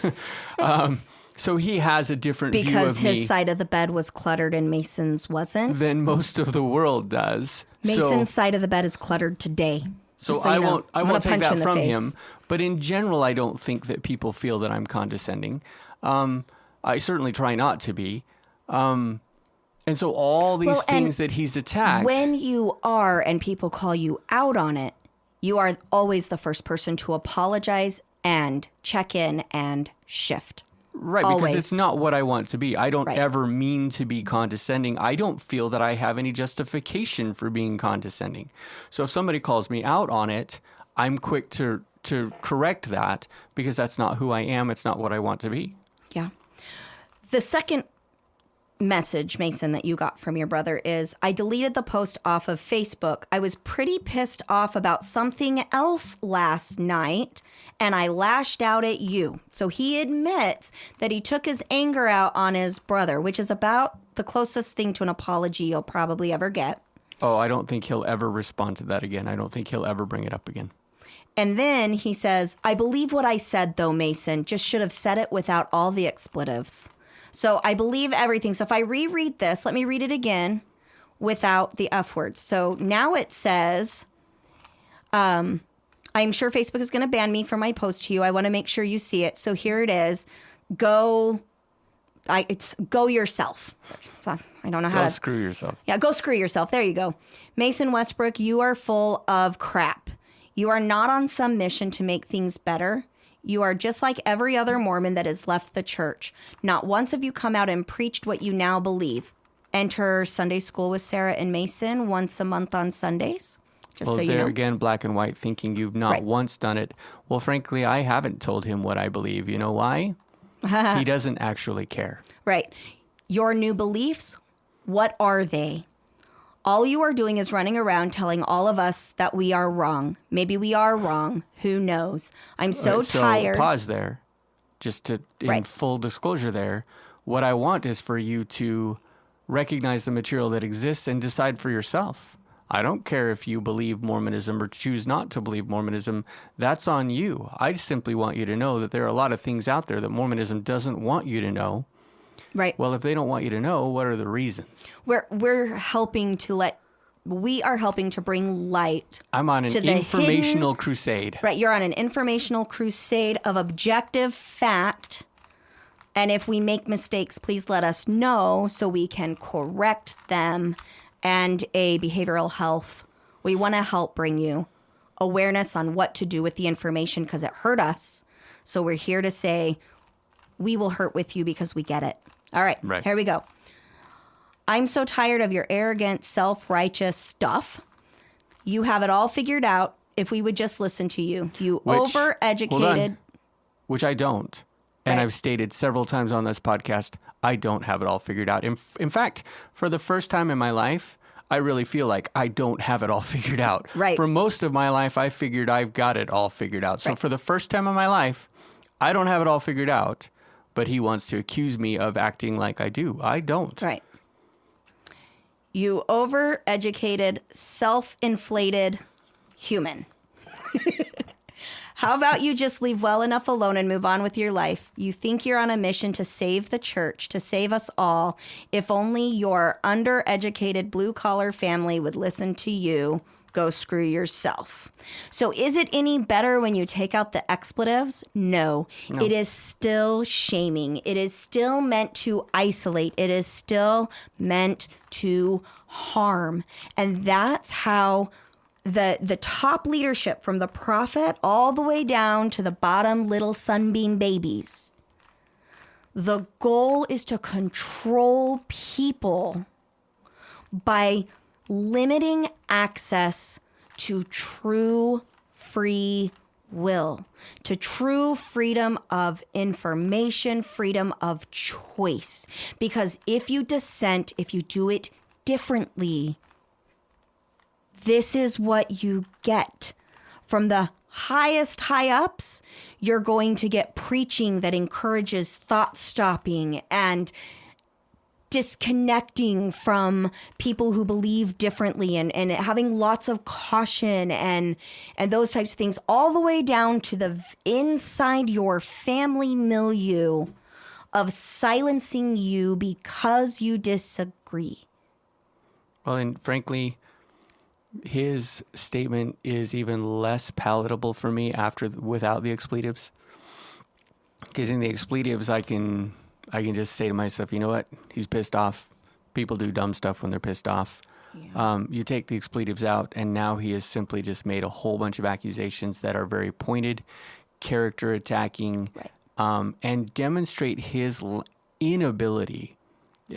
So he has a different view of me. Because his side of the bed was cluttered and Mason's wasn't. Than most of the world does. Mason's side of the bed is cluttered today. So Just so I you know. won't I'm gonna take punch that in the from face. him. But in general, I don't think that people feel that I'm condescending. I certainly try not to be. And so all these Well, and things that he's attacked. When you are and people call you out on it, you are always the first person to apologize and check in and shift. Right, because Always. it's not what I want to be. I don't Right. ever mean to be condescending. I don't feel that I have any justification for being condescending. So if somebody calls me out on it, I'm quick to correct that, because that's not who I am. It's not what I want to be. Yeah. The second message, Mason, that you got from your brother is, I deleted the post off of Facebook. I was pretty pissed off about something else last night, and I lashed out at you. So he admits that he took his anger out on his brother, which is about the closest thing to an apology you'll probably ever get. Oh, I don't think he'll ever respond to that again. I don't think he'll ever bring it up again. And then he says, I believe what I said, though, Mason. Just should have said it without all the expletives. So I believe everything. So if I reread this, let me read it again without the F words. So now it says, I'm sure Facebook is going to ban me from my post to you. I want to make sure you see it. So here it is. Go yourself. I don't know how Go to screw yourself. Yeah, go screw yourself. There you go. Mason Westbrook, you are full of crap. You are not on some mission to make things better. You are just like every other Mormon that has left the church. Not once have you come out and preached what you now believe. Enter Sunday school with Sarah and Mason once a month on Sundays. Just Well, so you there know. again, black and white, thinking you've not Right. once done it. Well, frankly, I haven't told him what I believe. You know why? He doesn't actually care. Right. Your new beliefs, what are they? All you are doing is running around telling all of us that we are wrong. Maybe we are wrong. Who knows? I'm so Right, tired. So pause there. Just to, in Right. full disclosure there, what I want is for you to recognize the material that exists and decide for yourself. I don't care if you believe Mormonism or choose not to believe Mormonism. That's on you. I simply want you to know that there are a lot of things out there that Mormonism doesn't want you to know. Right. Well, if they don't want you to know, what are the reasons? We're helping to we are helping to bring light. I'm on an informational crusade. Right. You're on an informational crusade of objective fact. And if we make mistakes, please let us know so we can correct them. And a behavioral health. We want to help bring you awareness on what to do with the information because it hurt us. So we're here to say we will hurt with you because we get it. All right. Here we go. I'm so tired of your arrogant, self-righteous stuff. You have it all figured out if we would just listen to you. You overeducated. Which I don't. And I've stated several times on this podcast, I don't have it all figured out. In fact, for the first time in my life, I really feel like I don't have it all figured out. Right. For most of my life, I figured I've got it all figured out. So for the first time in my life, I don't have it all figured out, but he wants to accuse me of acting like I do. I don't. Right. You overeducated, self-inflated human. How about you just leave well enough alone and move on with your life? You think you're on a mission to save the church, to save us all. If only your undereducated blue-collar family would listen to you, go screw yourself. So is it any better when you take out the expletives? No. It is still shaming. It is still meant to isolate. It is still meant to harm. And that's how the top leadership from the prophet all the way down to the bottom little sunbeam babies. The goal is to control people by limiting access to true free will, to true freedom of information, freedom of choice. Because if you dissent, if you do it differently, this is what you get. From the highest high ups, you're going to get preaching that encourages thought stopping and disconnecting from people who believe differently and having lots of caution and those types of things, all the way down to the inside your family milieu of silencing you because you disagree. Well, and frankly, his statement is even less palatable for me without the expletives. Because in the expletives, I can just say to myself, you know what? He's pissed off. People do dumb stuff when they're pissed off. Yeah. You take the expletives out, and now he has simply just made a whole bunch of accusations that are very pointed, character attacking, and demonstrate his inability.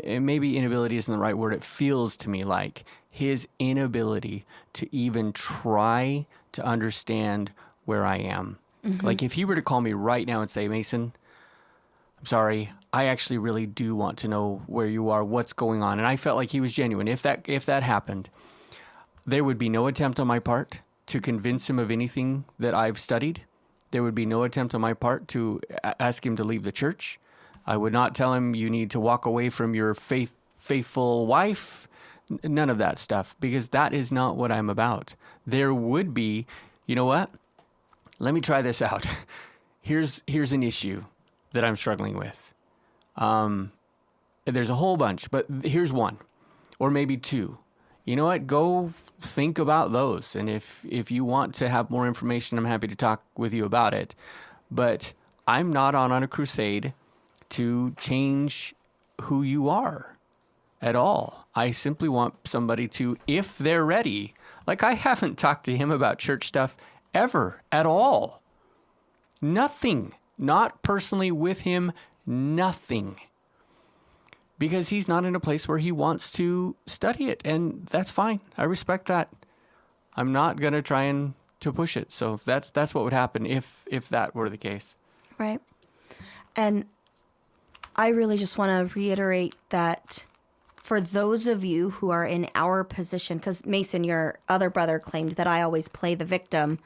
And maybe inability isn't the right word. It feels to me like his inability to even try to understand where I am. Mm-hmm. Like if he were to call me right now and say, Mason, I'm sorry, I actually really do want to know where you are, what's going on. And I felt like he was genuine. If that happened, there would be no attempt on my part to convince him of anything that I've studied. There would be no attempt on my part to ask him to leave the church. I would not tell him you need to walk away from your faithful wife. None of that stuff, because that is not what I'm about. There would be, you know what? Let me try this out. Here's an issue that I'm struggling with. There's a whole bunch, but here's one, or maybe two. You know what? Go think about those. And if you want to have more information, I'm happy to talk with you about it. But I'm not on a crusade to change who you are at all. I simply want somebody to, if they're ready, like I haven't talked to him about church stuff ever at all. Nothing. Not personally with him, nothing. Because he's not in a place where he wants to study it, and that's fine. I respect that. I'm not going to try and to push it. So that's what would happen if that were the case. Right. And I really just want to reiterate that for those of you who are in our position, because Mason, your other brother, claimed that I always play the victim.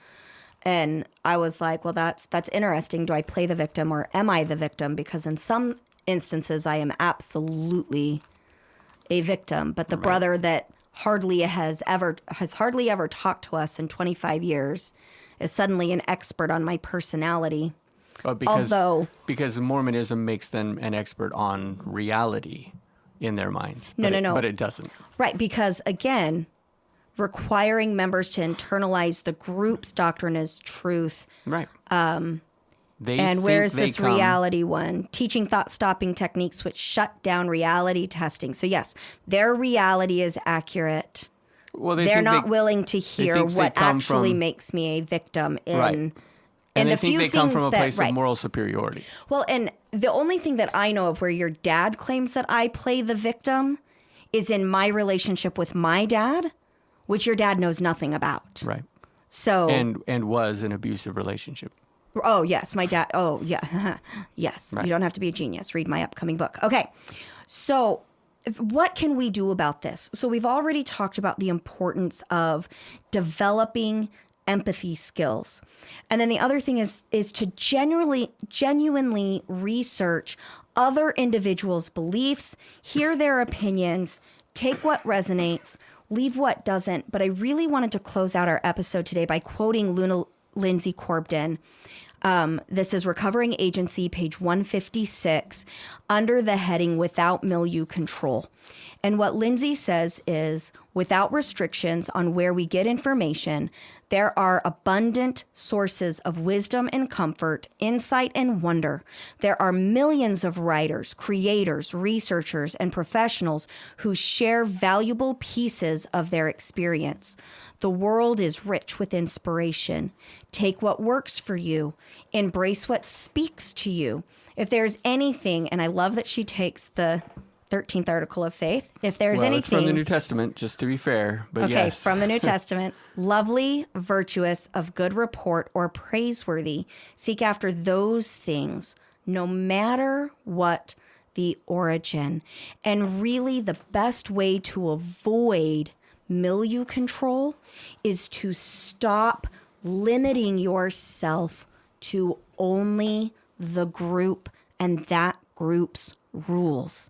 And I was like, well, that's interesting. Do I play the victim or am I the victim? Because in some instances, I am absolutely a victim. But the brother that hardly has hardly ever talked to us in 25 years is suddenly an expert on my personality. Because Mormonism makes them an expert on reality in their minds. No. But it doesn't. Right, because again, requiring members to internalize the group's doctrine as truth. Right. Where's this reality one? Teaching thought-stopping techniques which shut down reality testing. So yes, their reality is accurate. Well, they're not willing to hear what actually makes me a victim in... Right. And they think they come from a place of moral superiority. Well, and the only thing that I know of where your dad claims that I play the victim is in my relationship with my dad, which your dad knows nothing about. Right. So and was an abusive relationship. Oh, yes, my dad. Oh, yeah. Yes. Right. You don't have to be a genius. Read my upcoming book. Okay. So what can we do about this? So we've already talked about the importance of developing empathy skills. And then the other thing is to genuinely research other individuals' beliefs, hear their opinions, take what resonates, leave what doesn't. But I really wanted to close out our episode today by quoting Lindsey Corbden. This is Recovering Agency, page 156, under the heading Without Milieu Control. And what Lindsey says is, without restrictions on where we get information, there are abundant sources of wisdom and comfort, insight and wonder. There are millions of writers, creators, researchers, and professionals who share valuable pieces of their experience. The world is rich with inspiration. Take what works for you. Embrace what speaks to you. If there's anything, and I love that she takes the 13th article of faith. If there's anything... it's from the New Testament, just to be fair, but okay, yes. From the New Testament. Lovely, virtuous, of good report, or praiseworthy. Seek after those things, no matter what the origin. And really, the best way to avoid milieu control is to stop limiting yourself to only the group and that group's rules.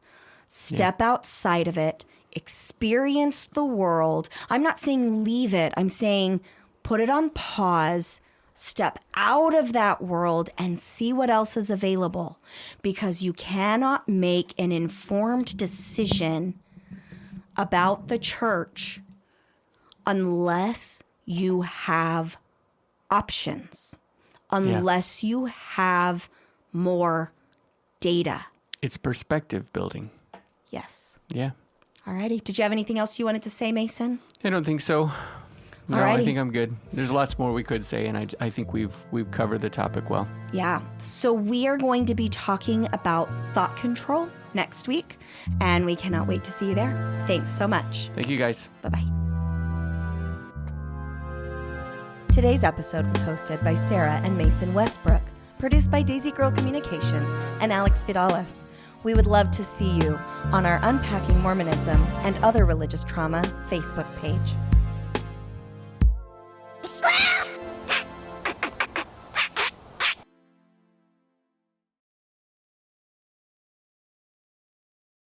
Step outside of it, experience the world. I'm not saying leave it. I'm saying put it on pause, step out of that world and see what else is available, because you cannot make an informed decision about the church unless you have options, unless you have more data. It's perspective building. Yes. Yeah. Alrighty. Did you have anything else you wanted to say, Mason? I don't think so. No, Alrighty. I think I'm good. There's lots more we could say, and I think we've covered the topic well. Yeah. So we are going to be talking about thought control next week, and we cannot wait to see you there. Thanks so much. Thank you, guys. Bye-bye. Today's episode was hosted by Sarah and Mason Westbrook, produced by Daisy Girl Communications and Alex Vidalis. We would love to see you on our Unpacking Mormonism and Other Religious Trauma Facebook page.